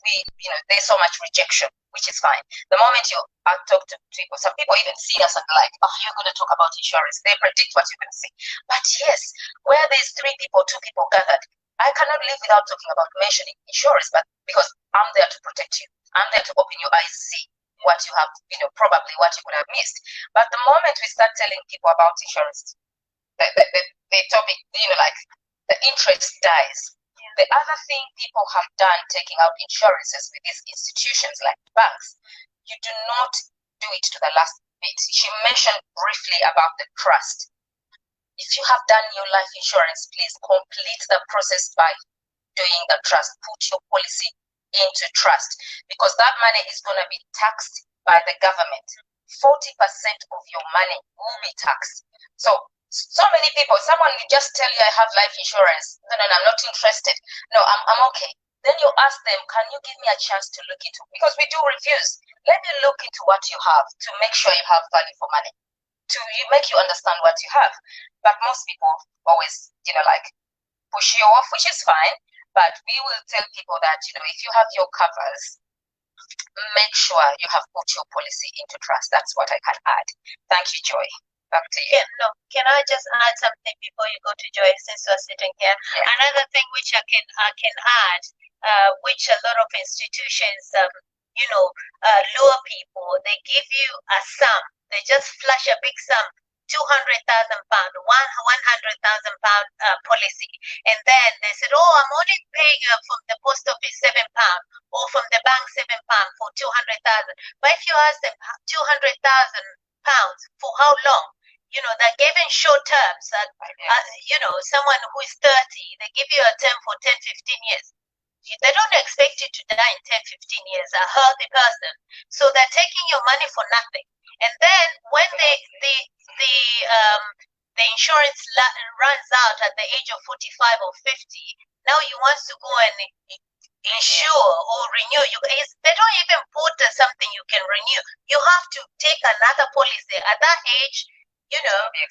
there's so much rejection, which is fine. The moment I talk to people, some people even see us and like, oh, you're going to talk about insurance. They predict what you're going to say. But yes, where there's 2 people gathered, I cannot live without talking about mentioning insurance, but because I'm there to protect you. I'm there to open your eyes, see what you have, probably what you could have missed. But the moment we start telling people about insurance, the topic, the interest dies. The other thing people have done taking out insurances with these institutions like banks, you do not do it to the last bit. She mentioned briefly about the trust. If you have done your life insurance, please complete the process by doing the trust. Put your policy into trust, because that money is going to be taxed by the government. 40% of your money will be taxed. So many people, someone will just tell you I have life insurance. No, I'm not interested. No, I'm okay. Then you ask them, can you give me a chance to look into, because we do reviews. Let me look into what you have to make sure you have value for money, to make you understand what you have. But most people always, push you off, which is fine. But we will tell people that, if you have your covers, make sure you have put your policy into trust. That's what I can add. Thank you, Joy. Back to you. Yeah, no, can I just add something before you go to Joy, since we're sitting here? Yeah. Another thing which I can add, which a lot of institutions, lure people, they give you a sum. They just flash a big sum, £200,000, £100,000 policy, and then they said, oh, I'm only paying from the post office £7 or from the bank £7 for 200,000. But if you ask them, 200,000 pounds for how long? They're given short terms. Someone who is 30, they give you a term for 10, 15 years. They don't expect you to die in 10, 15 years, a healthy person. So they're taking your money for nothing. And then when the insurance runs out at the age of 45 or 50. Now you want to go and insure or renew. They don't even put something you can renew. You have to take another policy. At that age, it'll be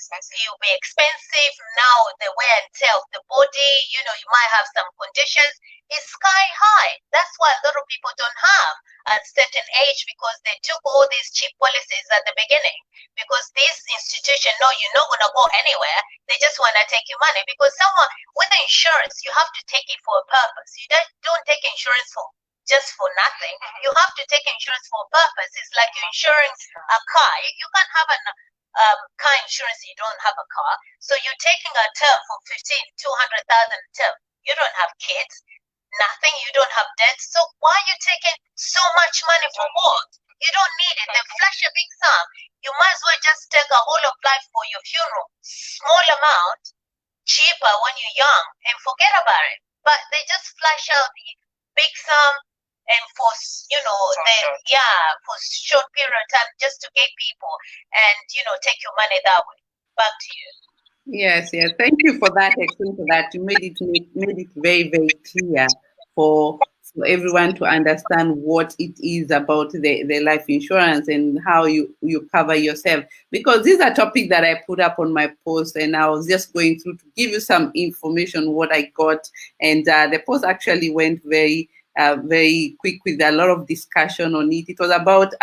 expensive. Now the wear and tear of the body, you might have some conditions. It's sky high. That's why a lot of people don't have at certain age, because they took all these cheap policies at the beginning. Because this institution know you're not going to go anywhere. They just want to take your money. Because with insurance, you have to take it for a purpose. You don't take insurance just for nothing. You have to take insurance for a purpose. It's like you're insuring a car. You can't have a car insurance, you don't have a car. So you're taking a term for 200,000 term. You don't have kids, nothing, you don't have debt. So why are you taking so much money for what? You don't need it. They flash a big sum. You might as well just take a whole of life for your funeral. Small amount, cheaper when you're young, and forget about it. But they just flash out the big sum, and for for short period of time, just to get people and take your money that way. Back to you. Yes. Thank you for that. Excellent for that. You made it very, very clear for everyone to understand what it is about the life insurance and how you cover yourself. Because these are topics that I put up on my post, and I was just going through to give you some information what I got, and the post actually went very quick with a lot of discussion on it. It was about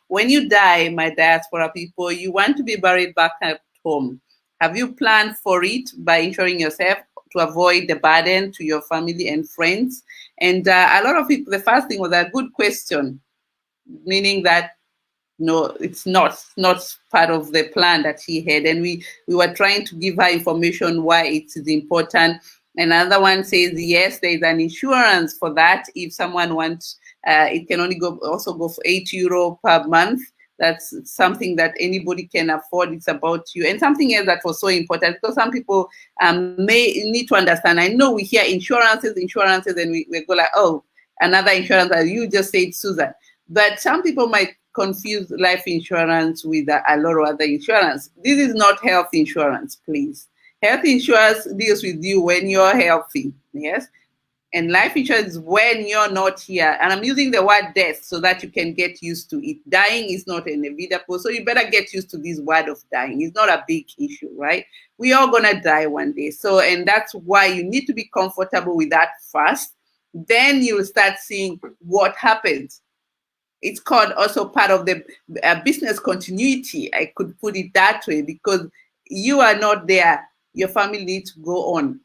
when you die, my diaspora people, you want to be buried back at home. Have you planned for it by insuring yourself to avoid the burden to your family and friends? And a lot of people, the first thing was a good question, meaning that no, it's not part of the plan that she had. And we were trying to give her information why it is important. Another one says, yes, there is an insurance for that. If someone wants, it can only go for €8 per month. That's something that anybody can afford. It's about you. And something else that was so important, because some people may need to understand. I know we hear insurances, and we go like, oh, another insurance, as you just said, Susan. But some people might confuse life insurance with a lot of other insurance. This is not health insurance, please. Health insurance deals with you when you're healthy, yes? And life insurance is when you're not here. And I'm using the word death so that you can get used to it. Dying is not inevitable, so you better get used to this word of dying. It's not a big issue, right? We're all gonna die one day. So, and that's why you need to be comfortable with that first. Then you'll start seeing what happens. It's called also part of the business continuity. I could put it that way, because you are not there. Your family needs to go on.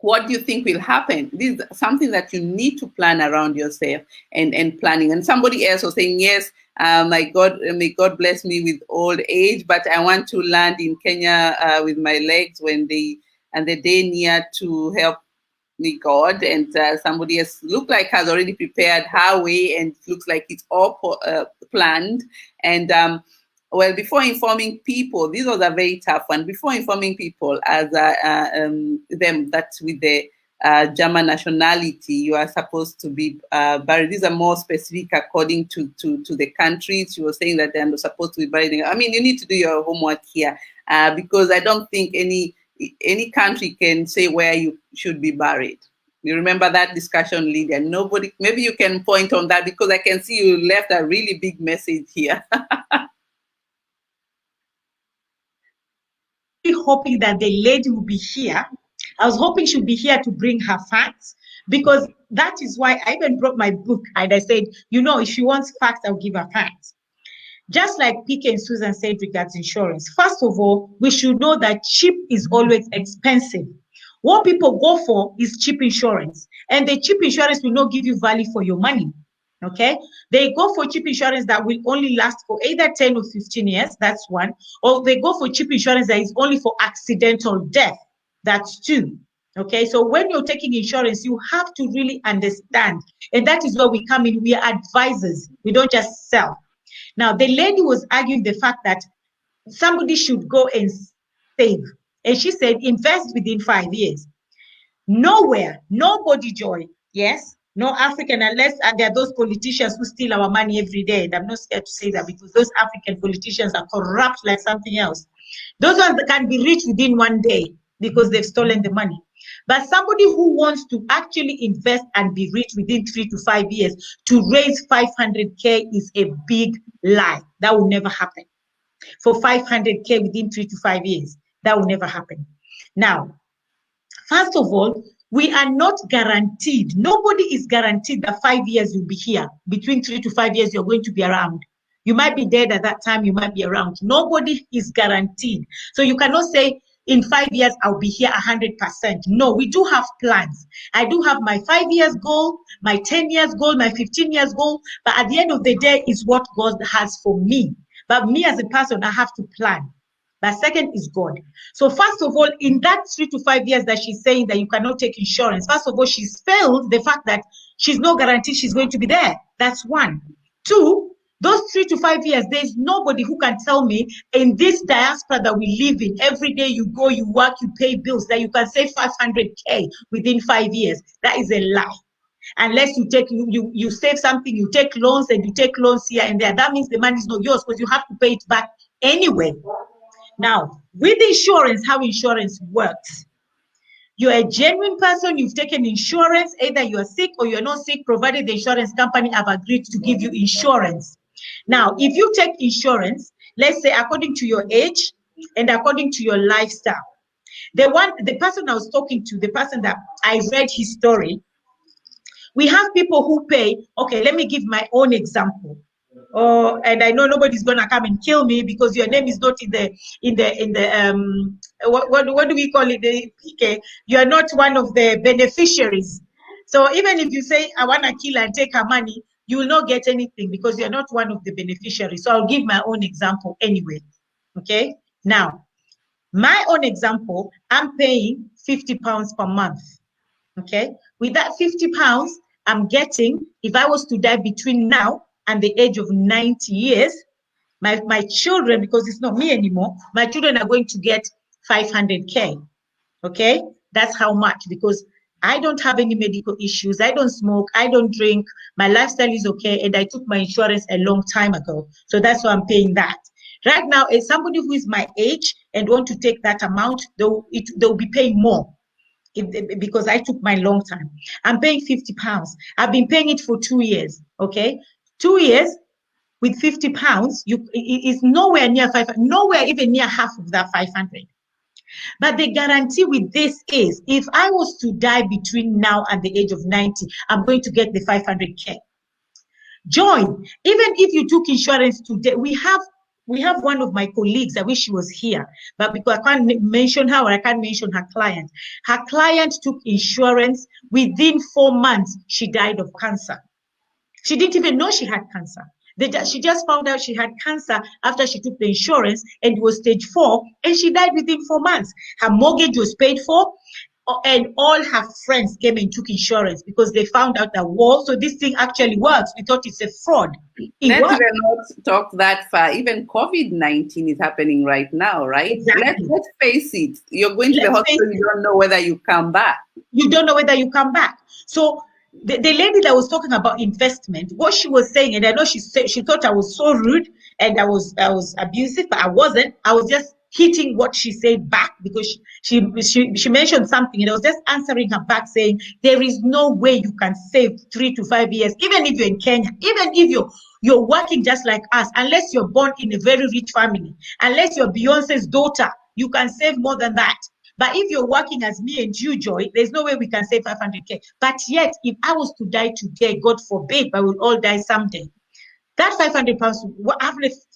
What do you think will happen? This is something that you need to plan around yourself and planning. And somebody else was saying, yes, may God bless me with old age, but I want to land in Kenya with my legs the day near to help me God. And somebody else looked like has already prepared her way, and it looks like it's all planned. And well, before informing people, this was a very tough one. Before informing people as them that with the German nationality, you are supposed to be buried. These are more specific according to the countries. You were saying that they're not supposed to be buried. I mean, you need to do your homework here, because I don't think any country can say where you should be buried. You remember that discussion, Lydia? Nobody. Maybe you can point on that, because I can see you left a really big message here. Hoping that the lady will be here. I was hoping she'll be here to bring her facts, because that is why I even brought my book, and I said, if she wants facts, I'll give her facts. Just like PK and Susan said regards insurance, first of all, we should know that cheap is always expensive. What people go for is cheap insurance, and the cheap insurance will not give you value for your money. Okay, they go for cheap insurance that will only last for either 10 or 15 years. That's one. Or they go for cheap insurance that is only for accidental death. That's two. Okay, so when you're taking insurance, you have to really understand. And that is where we come in. We are advisors. We don't just sell. Now, the lady was arguing the fact that somebody should go and save. And she said, invest within 5 years. Nowhere, nobody, Joy, yes, No African, unless there are those politicians who steal our money every day. And I'm not scared to say that because those African politicians are corrupt like something else. Those ones that can be rich within one day because they've stolen the money. But somebody who wants to actually invest and be rich within 3 to 5 years to raise 500K is a big lie. That will never happen. For 500K within 3 to 5 years, that will never happen. Now, first of all, we are not guaranteed. Nobody is guaranteed that 5 years you'll be here. Between 3 to 5 years, you're going to be around. You might be dead at that time, you might be around. Nobody is guaranteed. So you cannot say, in 5 years, I'll be here 100%. No, we do have plans. I do have my 5 years goal, my 10 years goal, my 15 years goal. But at the end of the day, is what God has for me. But me as a person, I have to plan. But second is God. So first of all, in that 3 to 5 years that she's saying that you cannot take insurance, first of all, she's failed the fact that she's no guarantee she's going to be there. That's one. Two, those 3 to 5 years, there's nobody who can tell me in this diaspora that we live in, every day you go, you work, you pay bills, that you can save 500K within 5 years. That is a lie. Unless you take you save something, you take loans and you take loans here and there. That means the money is not yours because you have to pay it back anyway. Now, with insurance, how insurance works. You're a genuine person, you've taken insurance, either you're sick or you're not sick, provided the insurance company have agreed to give you insurance. Now, if you take insurance, let's say according to your age and according to your lifestyle, the person I was talking to, the person that I read his story, we have people who pay, okay, let me give my own example. And I know nobody's gonna come and kill me because your name is not in the what do we call it? Okay, you are not one of the beneficiaries. So even if you say I wanna kill and take her money, you will not get anything because you're not one of the beneficiaries. So I'll give my own example anyway. Okay, now my own example, I'm paying £50 per month. Okay, with that £50, I'm getting, if I was to die between now and the age of 90 years, my children, because it's not me anymore, my children are going to get 500K. Okay, that's how much, because I don't have any medical issues. I don't smoke. I don't drink. My lifestyle is okay. And I took my insurance a long time ago. So that's why I'm paying that. Right now, as somebody who is my age and want to take that amount, they'll be paying more. Because I took my long time. I'm paying £50. I've been paying it for 2 years. Okay, 2 years with £50, it's nowhere near 500, nowhere even near half of that 500. But the guarantee with this is, if I was to die between now and the age of 90, I'm going to get the 500K. Joy, even if you took insurance today, we have one of my colleagues, I wish she was here, but because I can't mention her or I can't mention her client. Her client took insurance. Within 4 months, she died of cancer. She didn't even know she had cancer. She just found out she had cancer after she took the insurance, and it was stage 4, and she died within 4 months. Her mortgage was paid for, and all her friends came and took insurance because they found out that, whoa, so this thing actually works. We thought it's a fraud. Let's not talk that far. Even COVID-19 is happening right now, right? Exactly. Let's face it. You're going to the hospital, you don't know whether you come back. You don't know whether you come back. So the lady that was talking about investment, what she was saying, and I know she thought I was so rude and I was abusive, but I wasn't. I was just hitting what she said back because she mentioned something, and I was just answering her back saying there is no way you can save 3 to 5 years, even if you're in Kenya, even if you're working just like us, unless you're born in a very rich family, unless you're Beyonce's daughter, you can save more than that. But if you're working as me and you, Joy, there's no way we can save 500K. But yet, if I was to die today, God forbid, but we'll all die someday, that £500,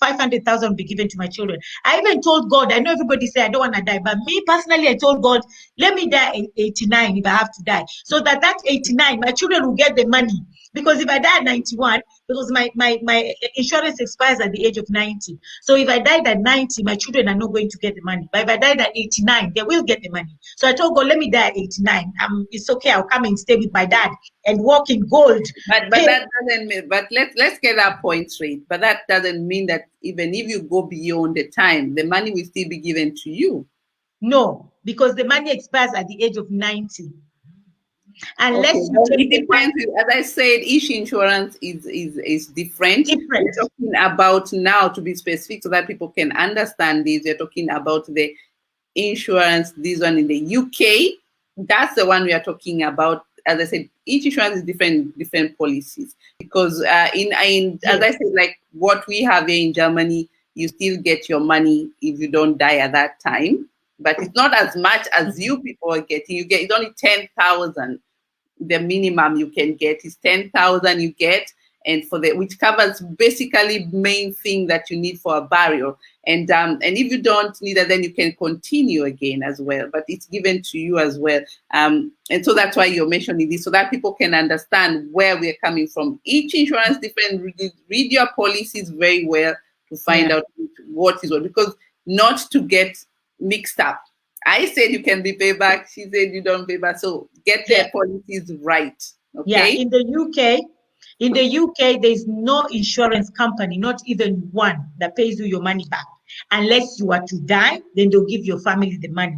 500,000 will be given to my children. I even told God, I know everybody say I don't want to die, but me personally, I told God, let me die at 89 if I have to die. So that 89, my children will get the money. Because if I die at 91, because my insurance expires at the age of 90. So if I died at 90, my children are not going to get the money. But if I died at 89, they will get the money. So I told God, let me die at 89. It's okay, I'll come and stay with my dad and walk in gold. But that doesn't mean, but let's get that point straight. But that doesn't mean that even if you go beyond the time, the money will still be given to you. No, because the money expires at the age of 90. Unless Okay, you well, take it the depends. As I said, each insurance is different. We're talking about now, to be specific so that people can understand this, we're talking about the insurance, this one in the UK. That's the one we are talking about. As I said, each insurance is different policies. Because as I said, like what we have here in Germany, you still get your money if you don't die at that time. But it's not as much as you people are getting. It's only 10,000. The minimum you can get is 10,000 you get, and which covers basically main thing that you need for a burial. And if you don't need it, then you can continue again as well, but it's given to you as well. And so that's why you're mentioning this, so that people can understand where we're coming from. Each insurance different. Read your policies very well to find out what is what, because not to get mixed up. I said you can be paid back. She said you don't pay back. So get their policies right. Okay. Yeah, in the UK, there's no insurance company, not even one, that pays you your money back. Unless you are to die, then they'll give your family the money.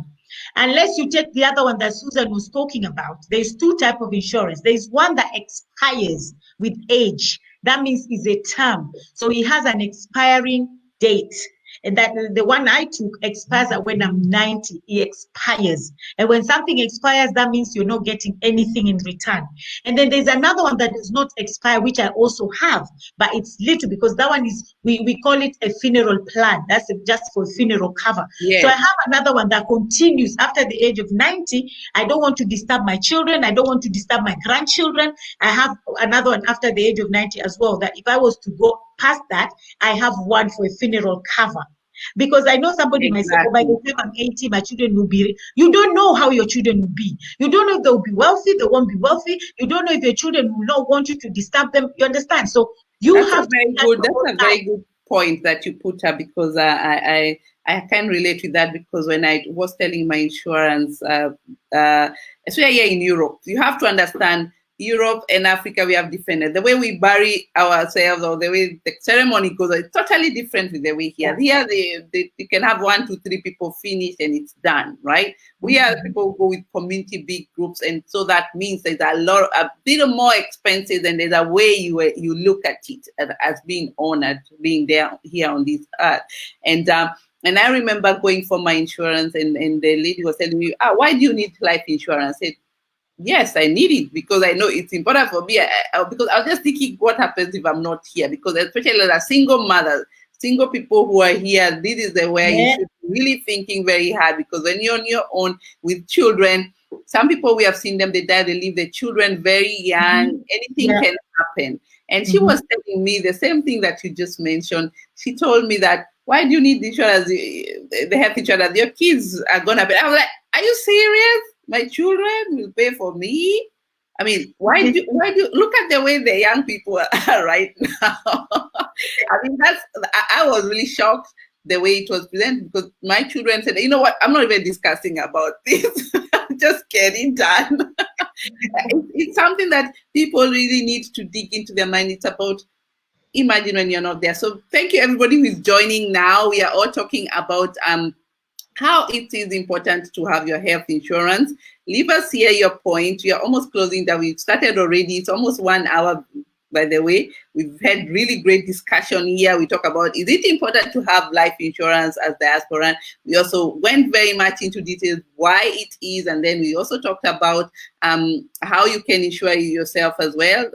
Unless you take the other one that Susan was talking about, there's two types of insurance. There's one that expires with age. That means it's a term. So it has an expiring date. And that the one I took expires when I'm 90, it expires. And when something expires, that means you're not getting anything in return. And then there's another one that does not expire, which I also have, but it's little, because that one is, we call it a funeral plan. That's just for funeral cover. Yes. So I have another one that continues after the age of 90. I don't want to disturb my children. I don't want to disturb my grandchildren. I have another one after the age of 90 as well, that if I was to go past that, I have one for a funeral cover. Because I know somebody might say, oh, by the time I'm 80, my children will be. You don't know how your children will be. You don't know if they'll be wealthy, they won't be wealthy. You don't know if your children will not want you to disturb them. You understand? So that's a very good point that you put up, because I can relate with that, because when I was telling my insurance, especially here in Europe, you have to understand Europe and Africa, we have different. The way we bury ourselves, or the way the ceremony goes, it's totally different with the way here. Here, you can have 1, 2, 3 people finish and it's done, right? We are people who go with community big groups, and so that means there's a bit more expensive, and there's a way you look at it as being honored, being there here on this earth. And I remember going for my insurance, and the lady was telling me, why do you need life insurance? I said, yes, I need it because I know it's important for me. Because I was just thinking, what happens if I'm not here? Because especially as single mothers, single people who are here, this is the way you should be really thinking very hard. Because when you're on your own with children, some people, we have seen them, they die, they leave their children very young. Anything can happen. And she was telling me the same thing that you just mentioned. She told me that, why do you need insurance, the health insurance? Your kids are going to be. I was like, are you serious? My children will pay for me? I mean, why do look at the way the young people are right now? I mean, I was really shocked the way it was presented, because my children said, you know what, I'm not even discussing about this. Just getting done. It's something that people really need to dig into their mind. It's about, imagine when you're not there. So thank you everybody who is joining now. We are all talking about how it is important to have your health insurance. Leave us here your point. We are almost closing that. We've started already. It's almost 1 hour, by the way. We've had really great discussion here. We talk about, is it important to have life insurance as diaspora? We also went very much into details why it is. And then we also talked about how you can insure yourself as well.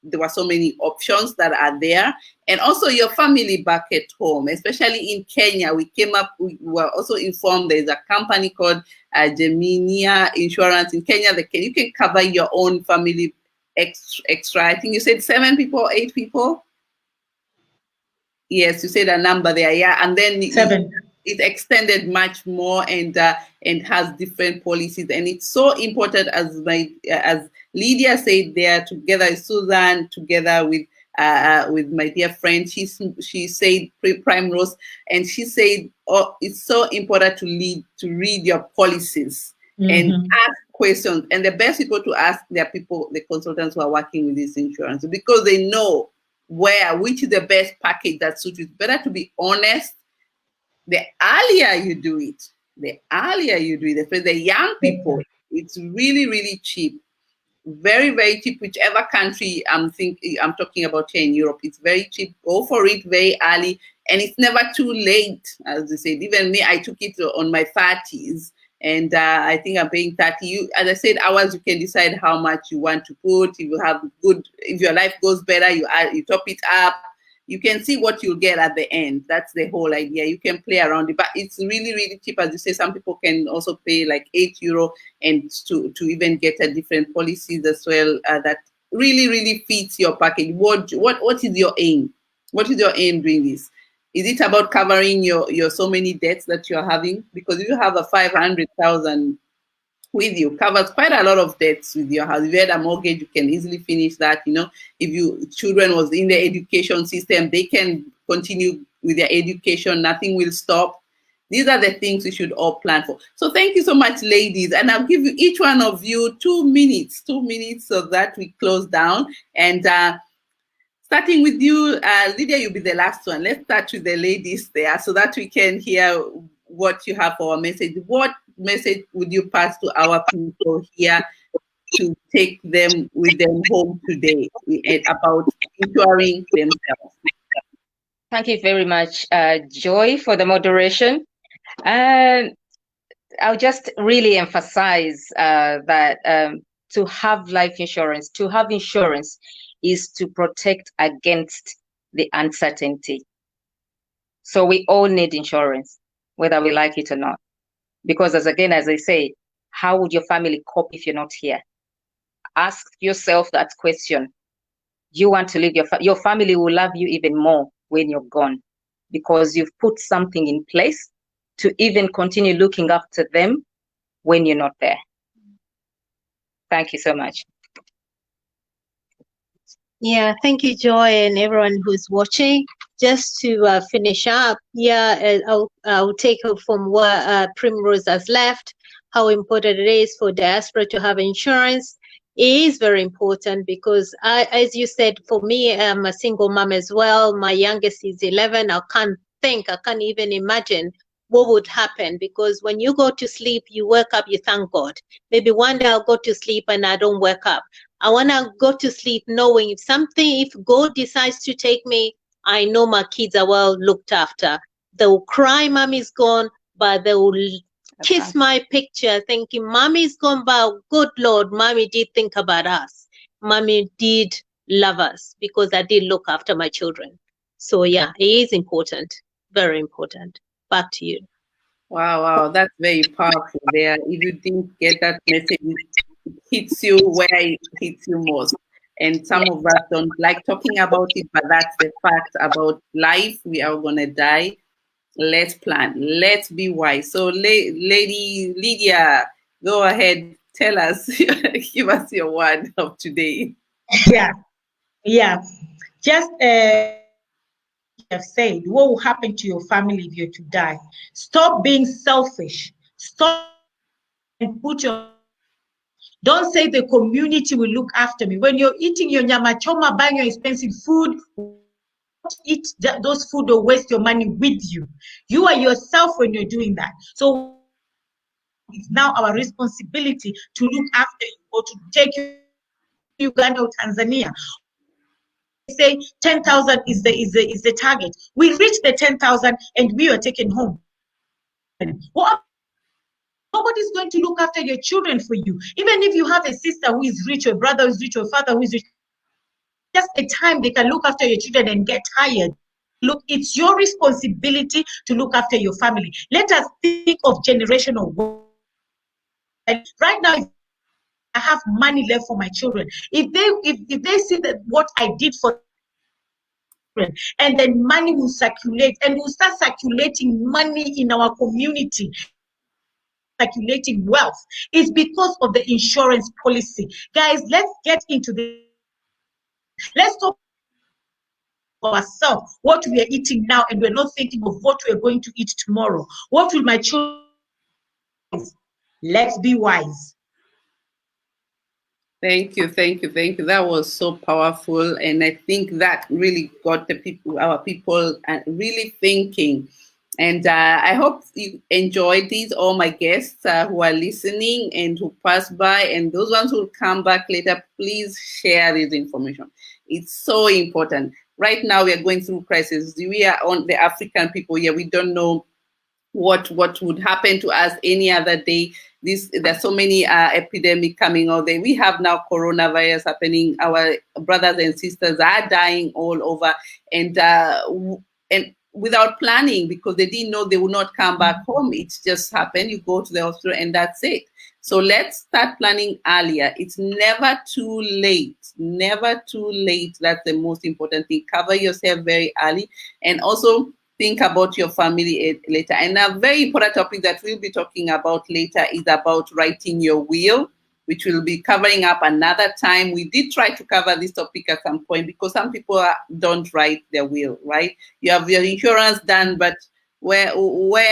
There were so many options that are there. And also your family back at home, especially in Kenya. We were also informed there's a company called Gemini Insurance in Kenya. You can cover your own family extra. I think you said 7 people, 8 people? Yes, you said a number there, yeah. And then 7. It extended much more, and has different policies. And it's so important, as Lydia said there, together with Susan, together with my dear friend, she said Prime Rose, and she said, it's so important to read your policies and ask questions. And the best people to ask, their people, the consultants who are working with this insurance, because they know which is the best package that suits you. It's better to be honest. The earlier you do it, especially the young people, it's really, really cheap. very, very cheap. Whichever country I'm talking about here in Europe, it's very cheap. Go for it very early, and it's never too late. As I said, even me, I took it on my 30s, and I think I'm paying 30. As I said, hours, you can decide how much you want to put. If you have if your life goes better, you top it up. You can see what you'll get at the end. That's the whole idea. You can play around it, but it's really, really cheap. As you say, some people can also pay like €8 and to even get a different policies as well that really, really fits your package. What is your aim? What is your aim doing this? Is it about covering your so many debts that you're having? Because if you have a 500,000 with you, covers quite a lot of debts with your house. If you had a mortgage, you can easily finish that. If your children was in the education system, they can continue with their education. Nothing will stop. These are the things we should all plan for. So thank you so much, ladies. And I'll give you each one of you 2 minutes so that we close down. And starting with you, Lydia, you'll be the last one. Let's start with the ladies there so that we can hear what you have for our message. What message would you pass to our people here to take them with them home today about insuring themselves? Thank you very much, Joy, for the moderation. I'll just really emphasize that to have life insurance, to have insurance is to protect against the uncertainty. So we all need insurance, whether we like it or not. Because as I say, how would your family cope if you're not here? Ask yourself that question. You want to live, your family will love you even more when you're gone, because you've put something in place to even continue looking after them when you're not there. Thank you so much. Yeah, thank you, Joy, and everyone who's watching. Just to finish up, I'll take it from where Primrose has left, how important it is for diaspora to have insurance. It is very important because, as you said, for me, I'm a single mom as well. My youngest is 11. I can't even imagine what would happen, because when you go to sleep, you wake up, you thank God. Maybe one day I'll go to sleep and I don't wake up. I want to go to sleep knowing if God decides to take me, I know my kids are well looked after. They will cry, Mommy's gone, but they will kiss my picture thinking, Mommy's gone, but good Lord, Mommy did think about us. Mommy did love us because I did look after my children. So yeah, it is important, very important. Back to you. Wow, that's very powerful there. If you didn't get that message, it hits you where it hits you most. And some of us don't like talking about it, but that's the fact about life. We are going to die. Let's plan. Let's be wise. So, Lady Lydia, go ahead. Tell us, give us your word of today. Yeah. Just have said, what will happen to your family if you're to die? Stop being selfish. Stop and don't say the community will look after me. When you're eating your nyama choma, buying your expensive food, eat those food or waste your money with you. You are yourself when you're doing that. So it's now our responsibility to look after you or to take you to Uganda or Tanzania. Say 10,000 is the target. We reach the 10,000 and we are taken home. Well, nobody's going to look after your children for you. Even if you have a sister who is rich, or a brother who is rich, or a father who is rich, just a time they can look after your children and get tired. Look, it's your responsibility to look after your family. Let us think of generational wealth. Right now, I have money left for my children. If they see that what I did for them, and then money will circulate, and we'll start circulating money in our community, circulating wealth, is because of the insurance policy. Guys, let's get into this. Let's talk ourselves what we are eating now, and we're not thinking of what we're going to eat tomorrow. What will my children? Let's be wise. Thank you. That was so powerful, and I think that really got our people really thinking. And I hope you enjoyed these, all my guests who are listening and who pass by, and those ones who will come back later, please share this information. It's so important. Right now, we are going through crisis. We are on the African people here. We don't know what would happen to us any other day. There's so many epidemic coming out there. We have now coronavirus happening. Our brothers and sisters are dying all over, and without planning, because they didn't know they would not come back home. It's just happened. You go to the hospital and that's it. So let's start planning earlier. It's never too late. Never too late. That's the most important thing. Cover yourself very early, and also think about your family later. And a very important topic that we'll be talking about later is about writing your will, which we'll be covering up another time. We did try to cover this topic at some point because some people don't write their will, right? You have your insurance done, but where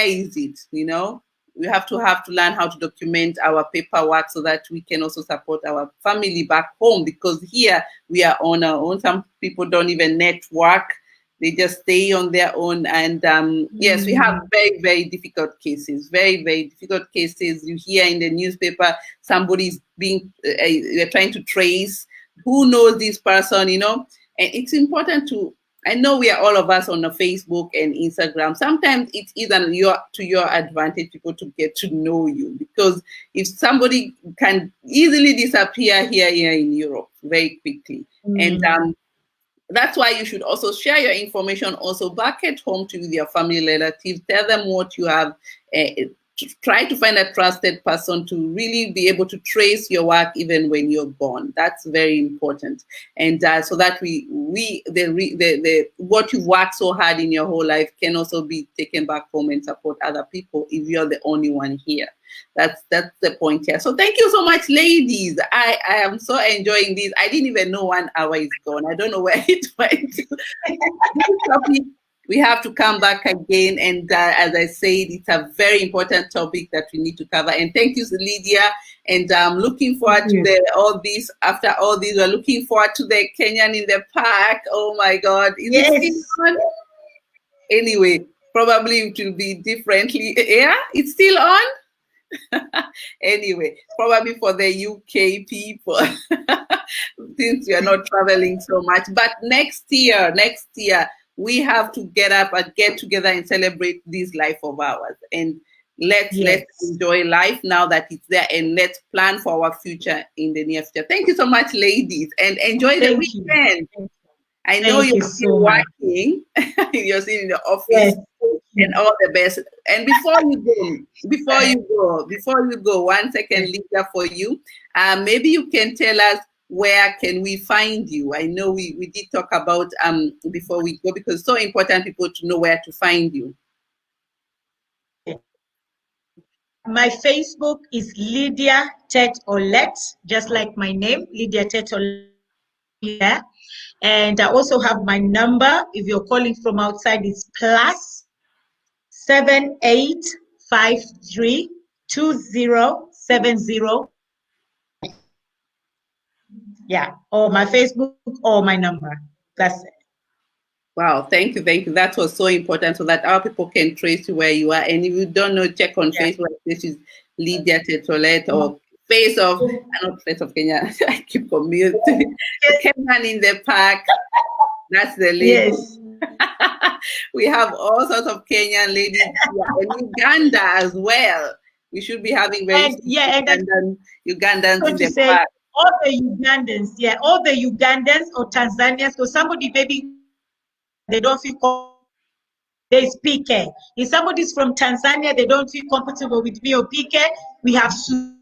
is it? You know, we have to learn how to document our paperwork so that we can also support our family back home, because here we are on our own. Some people don't even network. They just stay on their own. And yes, we have very, very difficult cases, very, very difficult cases. You hear in the newspaper, somebody's they're trying to trace who knows this person, you know. And it's important I know we are all of us on the Facebook and Instagram. Sometimes it's even to your advantage, people to get to know you, because if somebody can easily disappear here in Europe very quickly. And that's why you should also share your information also back at home to your family relatives. Tell them what you have. Try to find a trusted person to really be able to trace your work even when you're gone. That's very important. And so that what you've worked so hard in your whole life can also be taken back home and support other people if you're the only one here. That's the point here. So thank you so much, ladies. I am so enjoying this. I didn't even know 1 hour is gone. I don't know where it went. This topic, we have to come back again. And as I said, it's a very important topic that we need to cover. And thank you, Lydia. And I'm looking forward to all this. After all this, we're looking forward to the Kenyan in the park. Oh my God. Is it still on? Anyway, probably it will be differently. Yeah, it's still on? Anyway, probably for the UK people, since we are not traveling so much. But next year, we have to get up and get together and celebrate this life of ours. And let's enjoy life now that it's there, and let's plan for our future in the near future. Thank you so much, ladies, and enjoy the weekend. I know you're still working. You're still in the office. And all the best. And before you go, 1 second, Lydia, for you. Maybe you can tell us, where can we find you? I know we did talk about before we go, because it's so important people to know where to find you. My Facebook is Lydia Tett Olet, just like my name, Lydia Tett Olet. And I also have my number. If you're calling from outside, it's +78532070. Yeah, or my Facebook or my number. That's it. Wow, thank you. That was so important, so that our people can trace you where you are. And if you don't know, check on Facebook. This is Lydia Tett Olet, or not Face of Kenya. I keep commuting. Kenyan in the park. That's the lady. Yes. We have all sorts of Kenyan ladies here, and Uganda as well. We should be having Ugandans in the park. All the Ugandans or Tanzanians, so somebody maybe they don't feel they speak. If somebody's from Tanzania, they don't feel comfortable with me or PK, we have Tanzania.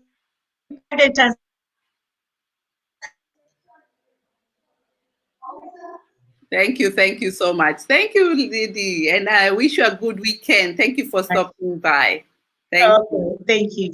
Thank you so much. Thank you, Lydia, and I wish you a good weekend. Thank you for stopping by. Thank you. Thank you.